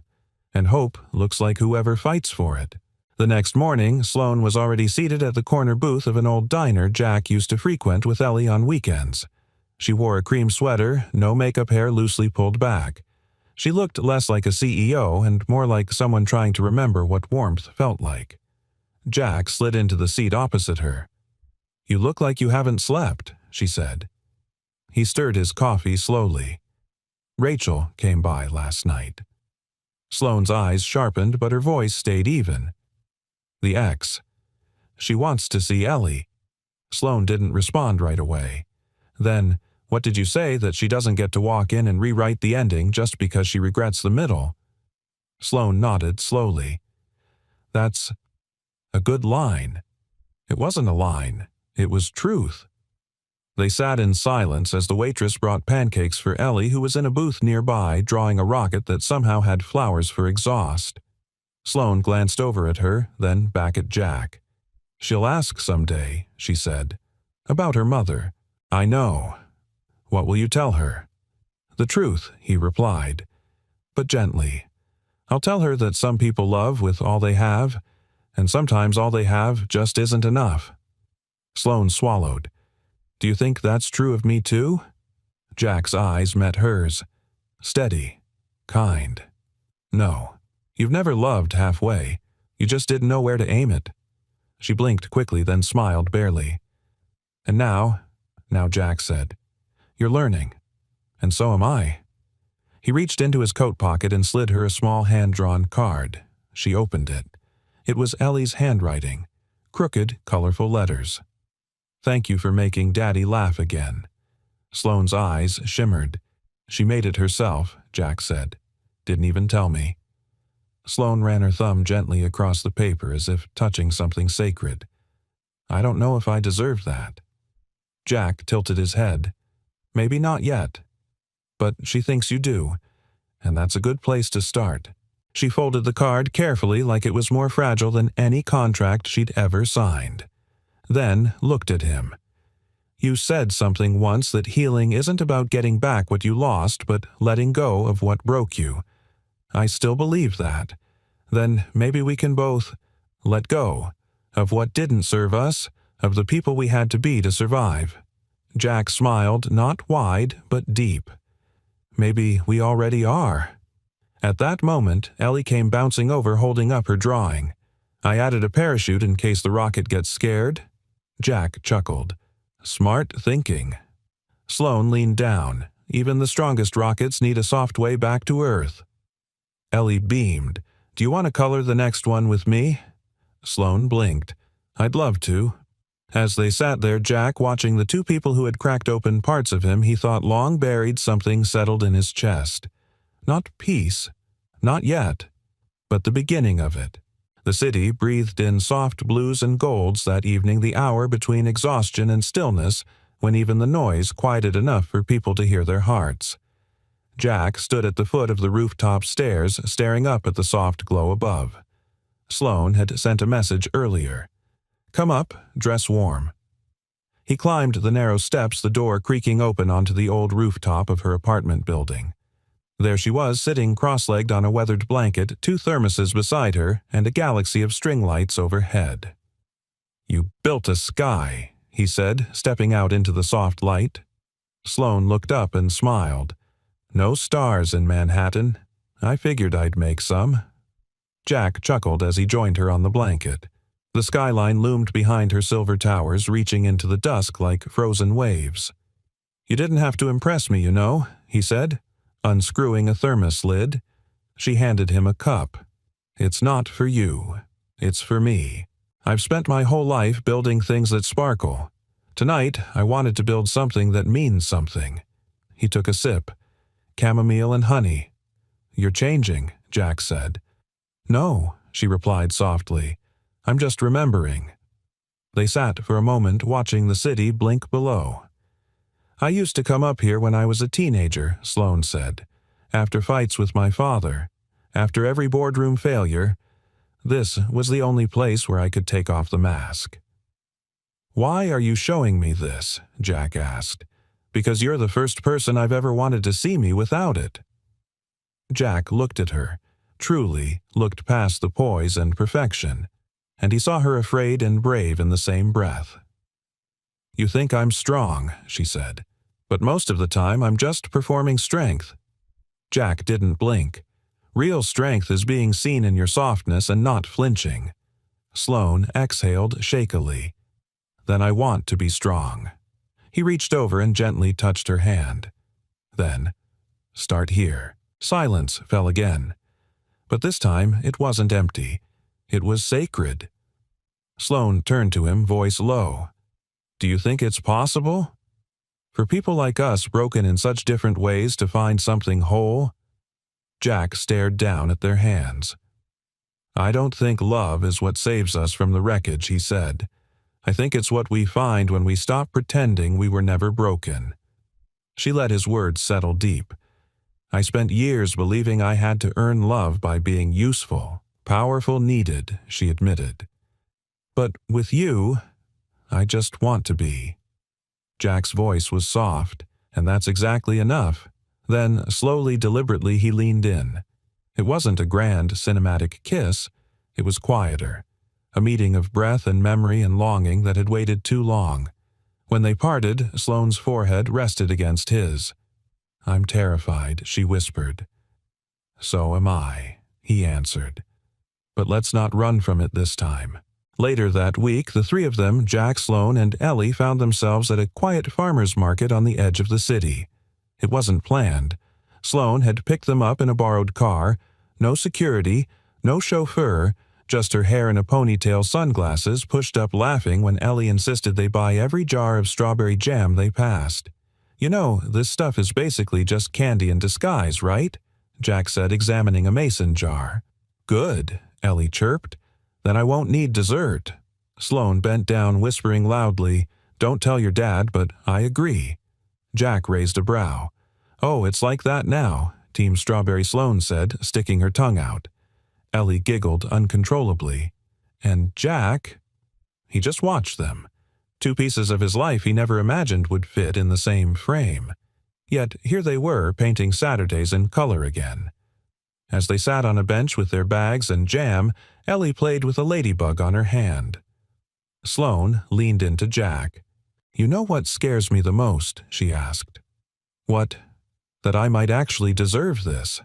And hope looks like whoever fights for it. The next morning, Sloane was already seated at the corner booth of an old diner Jack used to frequent with Ellie on weekends. She wore a cream sweater, no makeup, hair loosely pulled back. She looked less like a CEO and more like someone trying to remember what warmth felt like. Jack slid into the seat opposite her. "You look like you haven't slept," she said. He stirred his coffee slowly. "Rachel came by last night." Sloane's eyes sharpened, but her voice stayed even. "The ex. She wants to see Ellie." Sloane didn't respond right away. Then, "What did you say, that she doesn't get to walk in and rewrite the ending just because she regrets the middle?" Sloane nodded slowly. "That's a good line." It wasn't a line. It was truth. They sat in silence as the waitress brought pancakes for Ellie, who was in a booth nearby drawing a rocket that somehow had flowers for exhaust. Sloane glanced over at her, then back at Jack. "She'll ask someday," she said. "About her mother." "I know. What will you tell her?" "The truth," he replied, but gently. "I'll tell her that some people love with all they have, and sometimes all they have just isn't enough." Sloane swallowed. "Do you think that's true of me too?" Jack's eyes met hers. Steady. Kind. "No. You've never loved halfway. You just didn't know where to aim it." She blinked quickly, then smiled barely. "And now," Jack said, "you're learning. And so am I." He reached into his coat pocket and slid her a small hand-drawn card. She opened it. It was Ellie's handwriting. Crooked, colorful letters. "Thank you for making Daddy laugh again." Sloane's eyes shimmered. "She made it herself," Jack said. "Didn't even tell me." Sloane ran her thumb gently across the paper as if touching something sacred. "I don't know if I deserve that." Jack tilted his head. "Maybe not yet. But she thinks you do, and that's a good place to start." She folded the card carefully like it was more fragile than any contract she'd ever signed. Then looked at him. "You said something once that healing isn't about getting back what you lost, but letting go of what broke you. I still believe that. Then maybe we can both let go of what didn't serve us, of the people we had to be to survive." Jack smiled, not wide, but deep. "Maybe we already are." At that moment, Ellie came bouncing over holding up her drawing. "I added a parachute in case the rocket gets scared." Jack chuckled. "Smart thinking." Sloane leaned down. "Even the strongest rockets need a soft way back to Earth." Ellie beamed. "Do you want to color the next one with me?" Sloane blinked. "I'd love to." As they sat there, Jack watching the two people who had cracked open parts of him he thought long buried, something settled in his chest. Not peace. Not yet. But the beginning of it. The city breathed in soft blues and golds that evening, the hour between exhaustion and stillness, when even the noise quieted enough for people to hear their hearts. Jack stood at the foot of the rooftop stairs, staring up at the soft glow above. Sloane had sent a message earlier. "Come up, dress warm." He climbed the narrow steps, the door creaking open onto the old rooftop of her apartment building. There she was, sitting cross-legged on a weathered blanket, two thermoses beside her, and a galaxy of string lights overhead. "You built a sky," he said, stepping out into the soft light. Sloane looked up and smiled. "No stars in Manhattan. I figured I'd make some." Jack chuckled as he joined her on the blanket. The skyline loomed behind her silver towers, reaching into the dusk like frozen waves. "You didn't have to impress me, you know," he said, unscrewing a thermos lid. She handed him a cup. "It's not for you. It's for me. I've spent my whole life building things that sparkle. Tonight, I wanted to build something that means something." He took a sip. "Chamomile and honey." "You're changing," Jack said. "No," she replied softly. "I'm just remembering." They sat for a moment watching the city blink below. "I used to come up here when I was a teenager," Sloane said. "After fights with my father. After every boardroom failure. This was the only place where I could take off the mask." "Why are you showing me this?" Jack asked. "Because you're the first person I've ever wanted to see me without it." Jack looked at her, truly looked past the poise and perfection, and he saw her afraid and brave in the same breath. "You think I'm strong," she said, "but most of the time I'm just performing strength." Jack didn't blink. Real strength is being seen in your softness and not flinching. Sloane exhaled shakily. Then I want to be strong. He reached over and gently touched her hand. Then, start here. Silence fell again. But this time it wasn't empty. It was sacred. Sloane turned to him, voice low. Do you think it's possible? For people like us broken in such different ways to find something whole? Jack stared down at their hands. I don't think love is what saves us from the wreckage, he said. I think it's what we find when we stop pretending we were never broken. She let his words settle deep. I spent years believing I had to earn love by being useful, powerful, needed, she admitted. But with you, I just want to be. Jack's voice was soft, and that's exactly enough. Then, slowly, deliberately, he leaned in. It wasn't a grand, cinematic kiss. It was quieter. A meeting of breath and memory and longing that had waited too long. When they parted, Sloane's forehead rested against his. I'm terrified, she whispered. So am I, he answered. But let's not run from it this time. Later that week, the three of them, Jack, Sloane, and Ellie, found themselves at a quiet farmer's market on the edge of the city. It wasn't planned. Sloane had picked them up in a borrowed car. No security, no chauffeur, just her hair in a ponytail, sunglasses, pushed up laughing when Ellie insisted they buy every jar of strawberry jam they passed. You know, this stuff is basically just candy in disguise, right? Jack said, examining a mason jar. Good, Ellie chirped. Then I won't need dessert. Sloane bent down, whispering loudly, Don't tell your dad, but I agree. Jack raised a brow. Oh, it's like that now, Team Strawberry Sloane said, sticking her tongue out. Ellie giggled uncontrollably. And Jack? He just watched them. Two pieces of his life he never imagined would fit in the same frame. Yet here they were, painting Saturdays in color again. As they sat on a bench with their bags and jam, Ellie played with a ladybug on her hand. Sloane leaned into Jack. You know what scares me the most? She asked. What? That I might actually deserve this.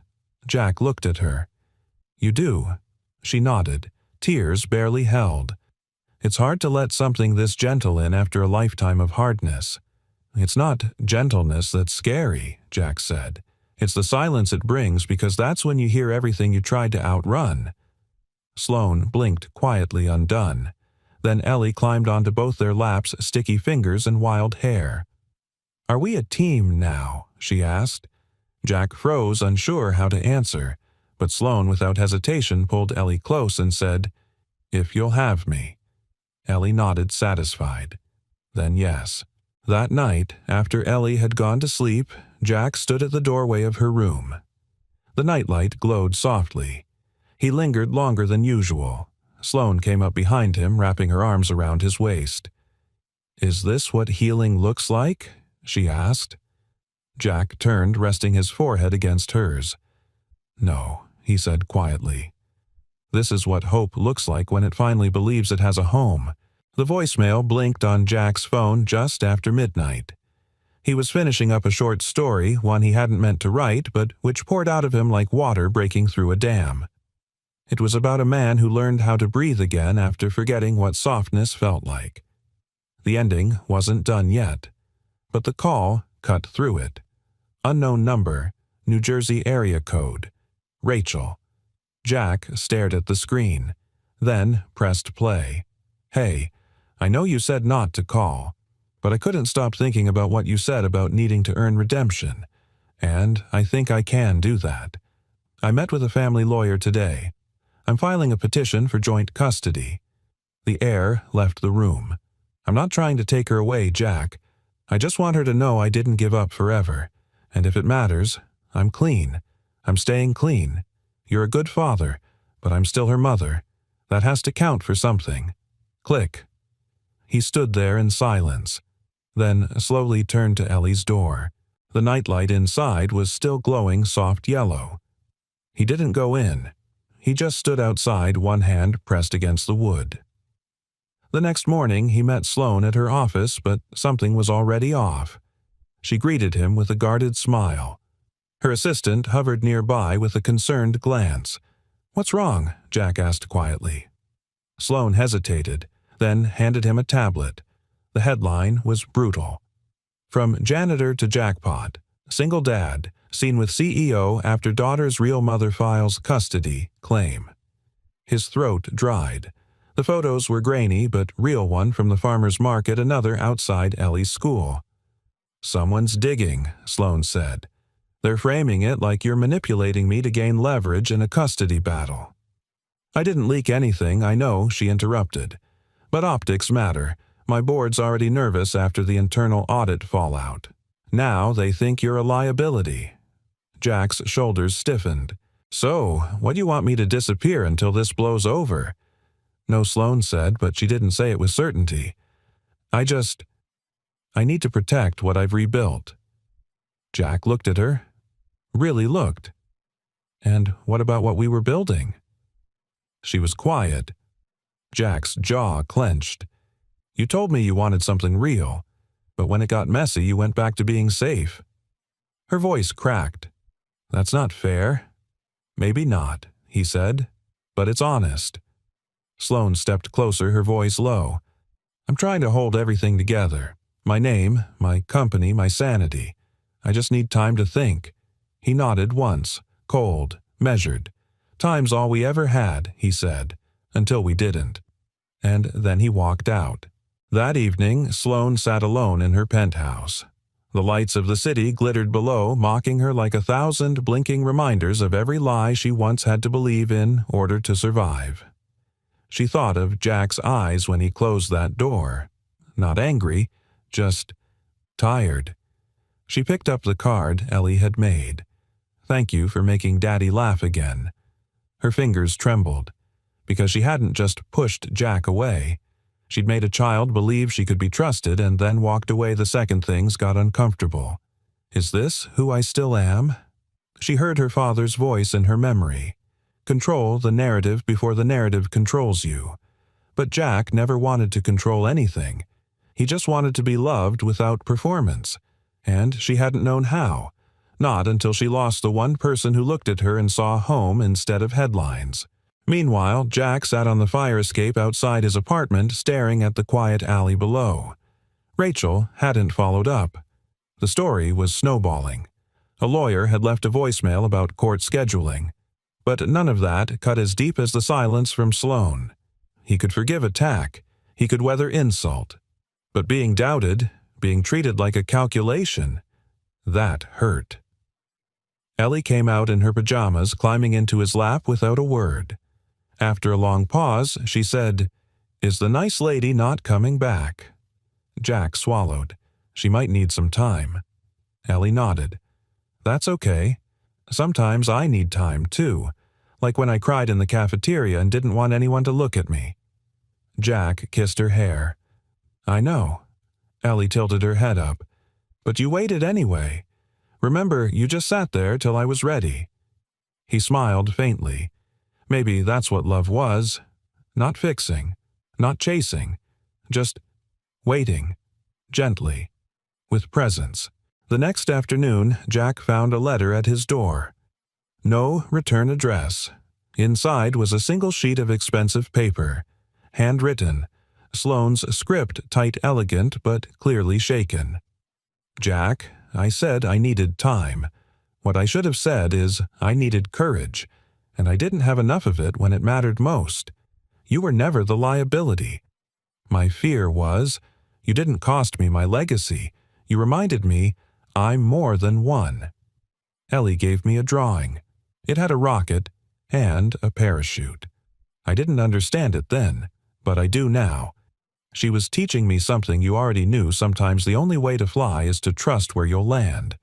Jack looked at her. You do. She nodded, tears barely held. It's hard to let something this gentle in after a lifetime of hardness. It's not gentleness that's scary, Jack said. It's the silence it brings, because that's when you hear everything you tried to outrun. Sloane blinked quietly, undone. Then Ellie climbed onto both their laps, sticky fingers and wild hair. Are we a team now? She asked. Jack froze, unsure how to answer, but Sloane without hesitation pulled Ellie close and said, If you'll have me. Ellie nodded, satisfied. Then yes. That night, after Ellie had gone to sleep, Jack stood at the doorway of her room. The nightlight glowed softly. He lingered longer than usual. Sloane came up behind him, wrapping her arms around his waist. Is this what healing looks like? She asked. Jack turned, resting his forehead against hers. No, he said quietly. This is what hope looks like when it finally believes it has a home. The voicemail blinked on Jack's phone just after midnight. He was finishing up a short story, one he hadn't meant to write, but which poured out of him like water breaking through a dam. It was about a man who learned how to breathe again after forgetting what softness felt like. The ending wasn't done yet, but the call cut through it. Unknown number, New Jersey area code. Rachel. Jack stared at the screen, then pressed play. Hey, I know you said not to call, but I couldn't stop thinking about what you said about needing to earn redemption, and I think I can do that. I met with a family lawyer today. I'm filing a petition for joint custody. The air left the room. I'm not trying to take her away, Jack. I just want her to know I didn't give up forever, and if it matters, I'm clean. I'm staying clean. You're a good father, but I'm still her mother. That has to count for something. Click. He stood there in silence, then slowly turned to Ellie's door. The nightlight inside was still glowing soft yellow. He didn't go in. He just stood outside, one hand pressed against the wood. The next morning, he met Sloane at her office, but something was already off. She greeted him with a guarded smile. Her assistant hovered nearby with a concerned glance. "What's wrong?" Jack asked quietly. Sloane hesitated, then handed him a tablet. The headline was brutal. From janitor to jackpot, single dad, seen with CEO after daughter's real mother files custody claim. His throat dried. The photos were grainy but real, one from the farmer's market, another outside Ellie's school. "Someone's digging," Sloane said. "They're framing it like you're manipulating me to gain leverage in a custody battle." "I didn't leak anything, I know," she interrupted. "But optics matter. My board's already nervous after the internal audit fallout. Now they think you're a liability." Jack's shoulders stiffened. "So, what do you want me to disappear until this blows over?" "No," Sloane said, but she didn't say it with certainty. I need to protect what I've rebuilt." Jack looked at her. Really looked. "And what about what we were building?" She was quiet. Jack's jaw clenched. "You told me you wanted something real, but when it got messy, you went back to being safe." Her voice cracked. "That's not fair." "Maybe not," he said, "but it's honest." Sloane stepped closer, her voice low. "I'm trying to hold everything together. My name, my company, my sanity. I just need time to think." He nodded once, cold, measured. "Time's all we ever had," he said, "until we didn't." And then he walked out. That evening, Sloane sat alone in her penthouse. The lights of the city glittered below, mocking her like 1,000 blinking reminders of every lie she once had to believe in order to survive. She thought of Jack's eyes when he closed that door. Not angry, just tired. She picked up the card Ellie had made. "Thank you for making Daddy laugh again." Her fingers trembled, because she hadn't just pushed Jack away. She'd made a child believe she could be trusted and then walked away the second things got uncomfortable. "Is this who I still am?" She heard her father's voice in her memory. "Control the narrative before the narrative controls you." But Jack never wanted to control anything. He just wanted to be loved without performance. And she hadn't known how. Not until she lost the one person who looked at her and saw home instead of headlines. Meanwhile, Jack sat on the fire escape outside his apartment, staring at the quiet alley below. Rachel hadn't followed up. The story was snowballing. A lawyer had left a voicemail about court scheduling. But none of that cut as deep as the silence from Sloane. He could forgive attack. He could weather insult. But being doubted, being treated like a calculation, that hurt. Ellie came out in her pajamas, climbing into his lap without a word. After a long pause, she said, "Is the nice lady not coming back?" Jack swallowed. She might need some time. Ellie nodded. "That's okay. Sometimes I need time, too, like when I cried in the cafeteria and didn't want anyone to look at me." Jack kissed her hair. "I know." Ellie tilted her head up. "But you waited anyway. Remember, you just sat there till I was ready." He smiled faintly. Maybe that's what love was. Not fixing, not chasing, just waiting, gently, with presence. The next afternoon, Jack found a letter at his door. No return address. Inside was a single sheet of expensive paper, handwritten, Sloane's script tight, elegant, but clearly shaken. "Jack, I said I needed time. What I should have said is I needed courage, and I didn't have enough of it when it mattered most. You were never the liability. My fear was, you didn't cost me my legacy. You reminded me, I'm more than one." Ellie gave me a drawing. It had a rocket and a parachute. I didn't understand it then, but I do now. She was teaching me something you already knew. Sometimes the only way to fly is to trust where you'll land.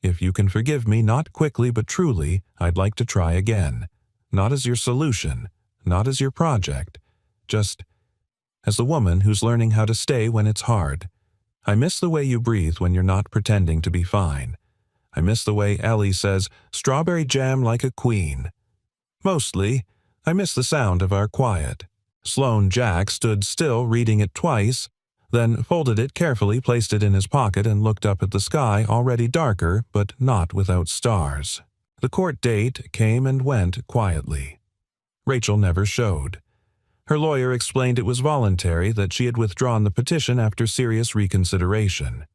If you can forgive me, not quickly but truly, I'd like to try again. Not as your solution, not as your project, just as the woman who's learning how to stay when it's hard. I miss the way you breathe when you're not pretending to be fine. I miss the way Ellie says, "Strawberry jam like a queen." Mostly, I miss the sound of our quiet. Sloane Jack stood still reading it twice, then folded it carefully, placed it in his pocket, and looked up at the sky, already darker, but not without stars. The court date came and went quietly. Rachel never showed. Her lawyer explained it was voluntary, that she had withdrawn the petition after serious reconsideration.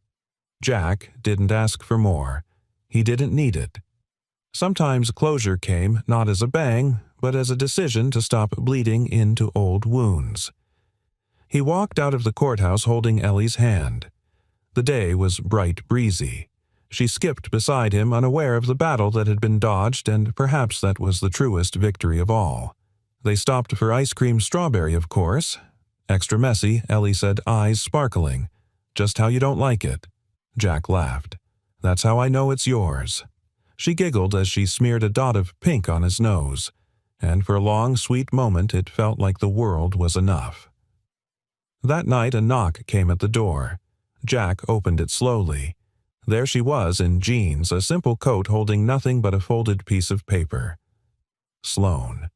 Jack didn't ask for more. He didn't need it. Sometimes closure came not as a bang, but as a decision to stop bleeding into old wounds. He walked out of the courthouse holding Ellie's hand. The day was bright breezy. She skipped beside him, unaware of the battle that had been dodged, and perhaps that was the truest victory of all. They stopped for ice cream strawberry, of course. Extra messy, Ellie said, eyes sparkling. Just how you don't like it. Jack laughed. That's how I know it's yours. She giggled as she smeared a dot of pink on his nose, and for a long, sweet moment it felt like the world was enough. That night a knock came at the door. Jack opened it slowly. There she was in jeans, a simple coat holding nothing but a folded piece of paper. Sloane.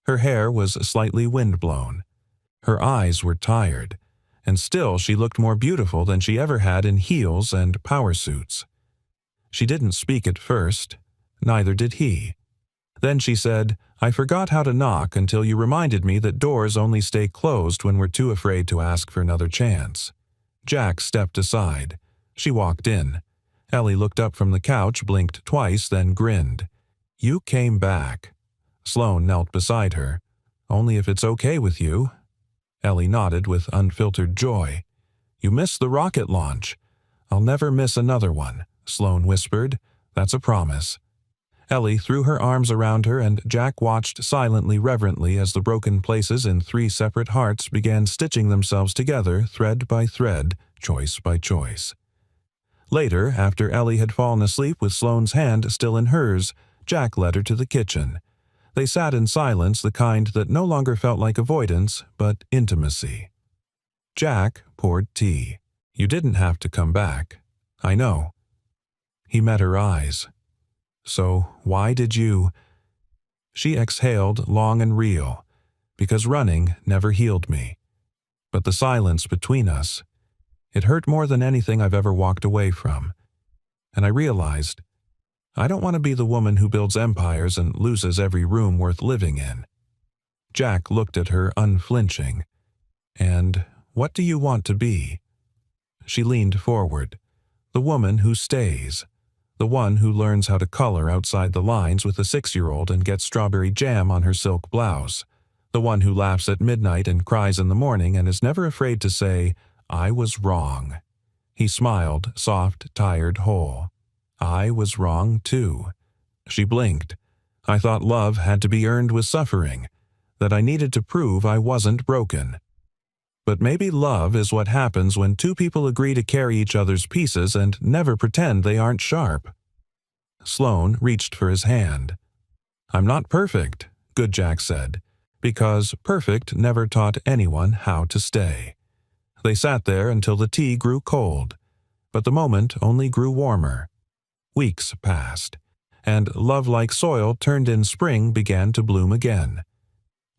Her hair was slightly windblown. Her eyes were tired, and still she looked more beautiful than she ever had in heels and power suits. She didn't speak at first. Neither did he. Then she said, I forgot how to knock until you reminded me that doors only stay closed when we're too afraid to ask for another chance. Jack stepped aside. She walked in. Ellie looked up from the couch, blinked twice, then grinned. You came back. Sloane knelt beside her. Only if it's okay with you. Ellie nodded with unfiltered joy. You missed the rocket launch. I'll never miss another one, Sloane whispered. That's a promise. Ellie threw her arms around her, and Jack watched silently, reverently, as the broken places in 3 separate hearts began stitching themselves together, thread by thread, choice by choice. Later, after Ellie had fallen asleep with Sloane's hand still in hers, Jack led her to the kitchen. They sat in silence, the kind that no longer felt like avoidance, but intimacy. Jack poured tea. You didn't have to come back. I know. He met her eyes. So why did you? She exhaled long and real, because running never healed me. But the silence between us, it hurt more than anything I've ever walked away from. And I realized, I don't want to be the woman who builds empires and loses every room worth living in. Jack looked at her unflinching. And what do you want to be? She leaned forward. The woman who stays. The one who learns how to color outside the lines with a 6-year-old and gets strawberry jam on her silk blouse. The one who laughs at midnight and cries in the morning and is never afraid to say, I was wrong. He smiled, soft, tired, whole. I was wrong, too. She blinked. I thought love had to be earned with suffering, that I needed to prove I wasn't broken. But maybe love is what happens when 2 people agree to carry each other's pieces and never pretend they aren't sharp. Sloane reached for his hand. I'm not perfect, Good Jack said, because perfect never taught anyone how to stay. They sat there until the tea grew cold, but the moment only grew warmer. Weeks passed, and love like soil turned in spring began to bloom again.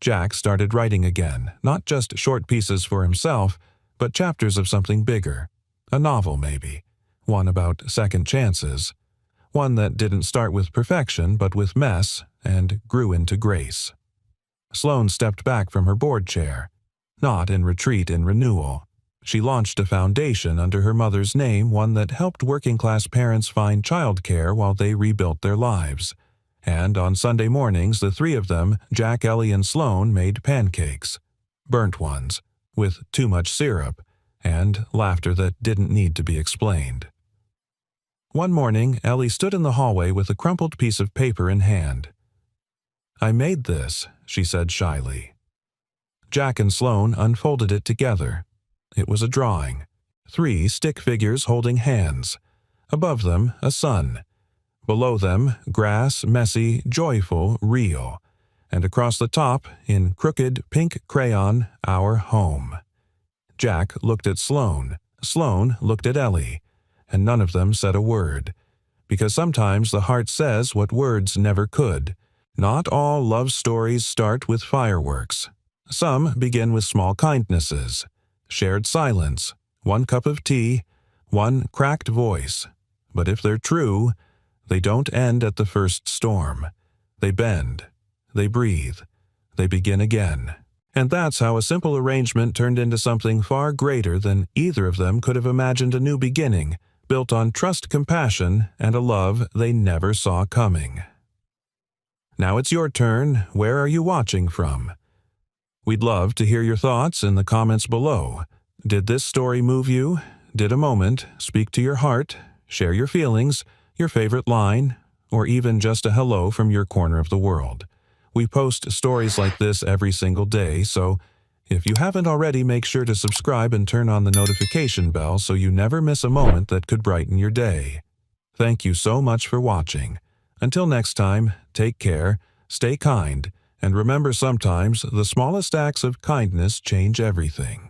Jack started writing again, not just short pieces for himself, but chapters of something bigger. A novel, maybe. One about second chances. One that didn't start with perfection, but with mess, and grew into grace. Sloane stepped back from her board chair. Not in retreat, in renewal. She launched a foundation under her mother's name, one that helped working-class parents find childcare while they rebuilt their lives. And on Sunday mornings, the 3 of them, Jack, Ellie, and Sloane, made pancakes. Burnt ones, with too much syrup, and laughter that didn't need to be explained. One morning, Ellie stood in the hallway with a crumpled piece of paper in hand. I made this, she said shyly. Jack and Sloane unfolded it together. It was a drawing. 3 stick figures holding hands. Above them, a sun. Below them, grass, messy, joyful, real. And across the top, in crooked pink crayon, our home. Jack looked at Sloane. Sloane looked at Ellie. And none of them said a word. Because sometimes the heart says what words never could. Not all love stories start with fireworks. Some begin with small kindnesses. shared silence, one cup of tea, one cracked voice. But if they're true, they don't end at the first storm. They bend, they breathe, they begin again. And that's how a simple arrangement turned into something far greater than either of them could have imagined. A new beginning, built on trust, compassion, and a love they never saw coming. Now it's your turn. Where are you watching from? We'd love to hear your thoughts in the comments below. Did this story move you? Did a moment speak to your heart? Share your feelings, your favorite line, or even just a hello from your corner of the world. We post stories like this every single day, so if you haven't already, make sure to subscribe and turn on the notification bell so you never miss a moment that could brighten your day. Thank you so much for watching. Until next time, take care, stay kind, and remember, sometimes the smallest acts of kindness change everything.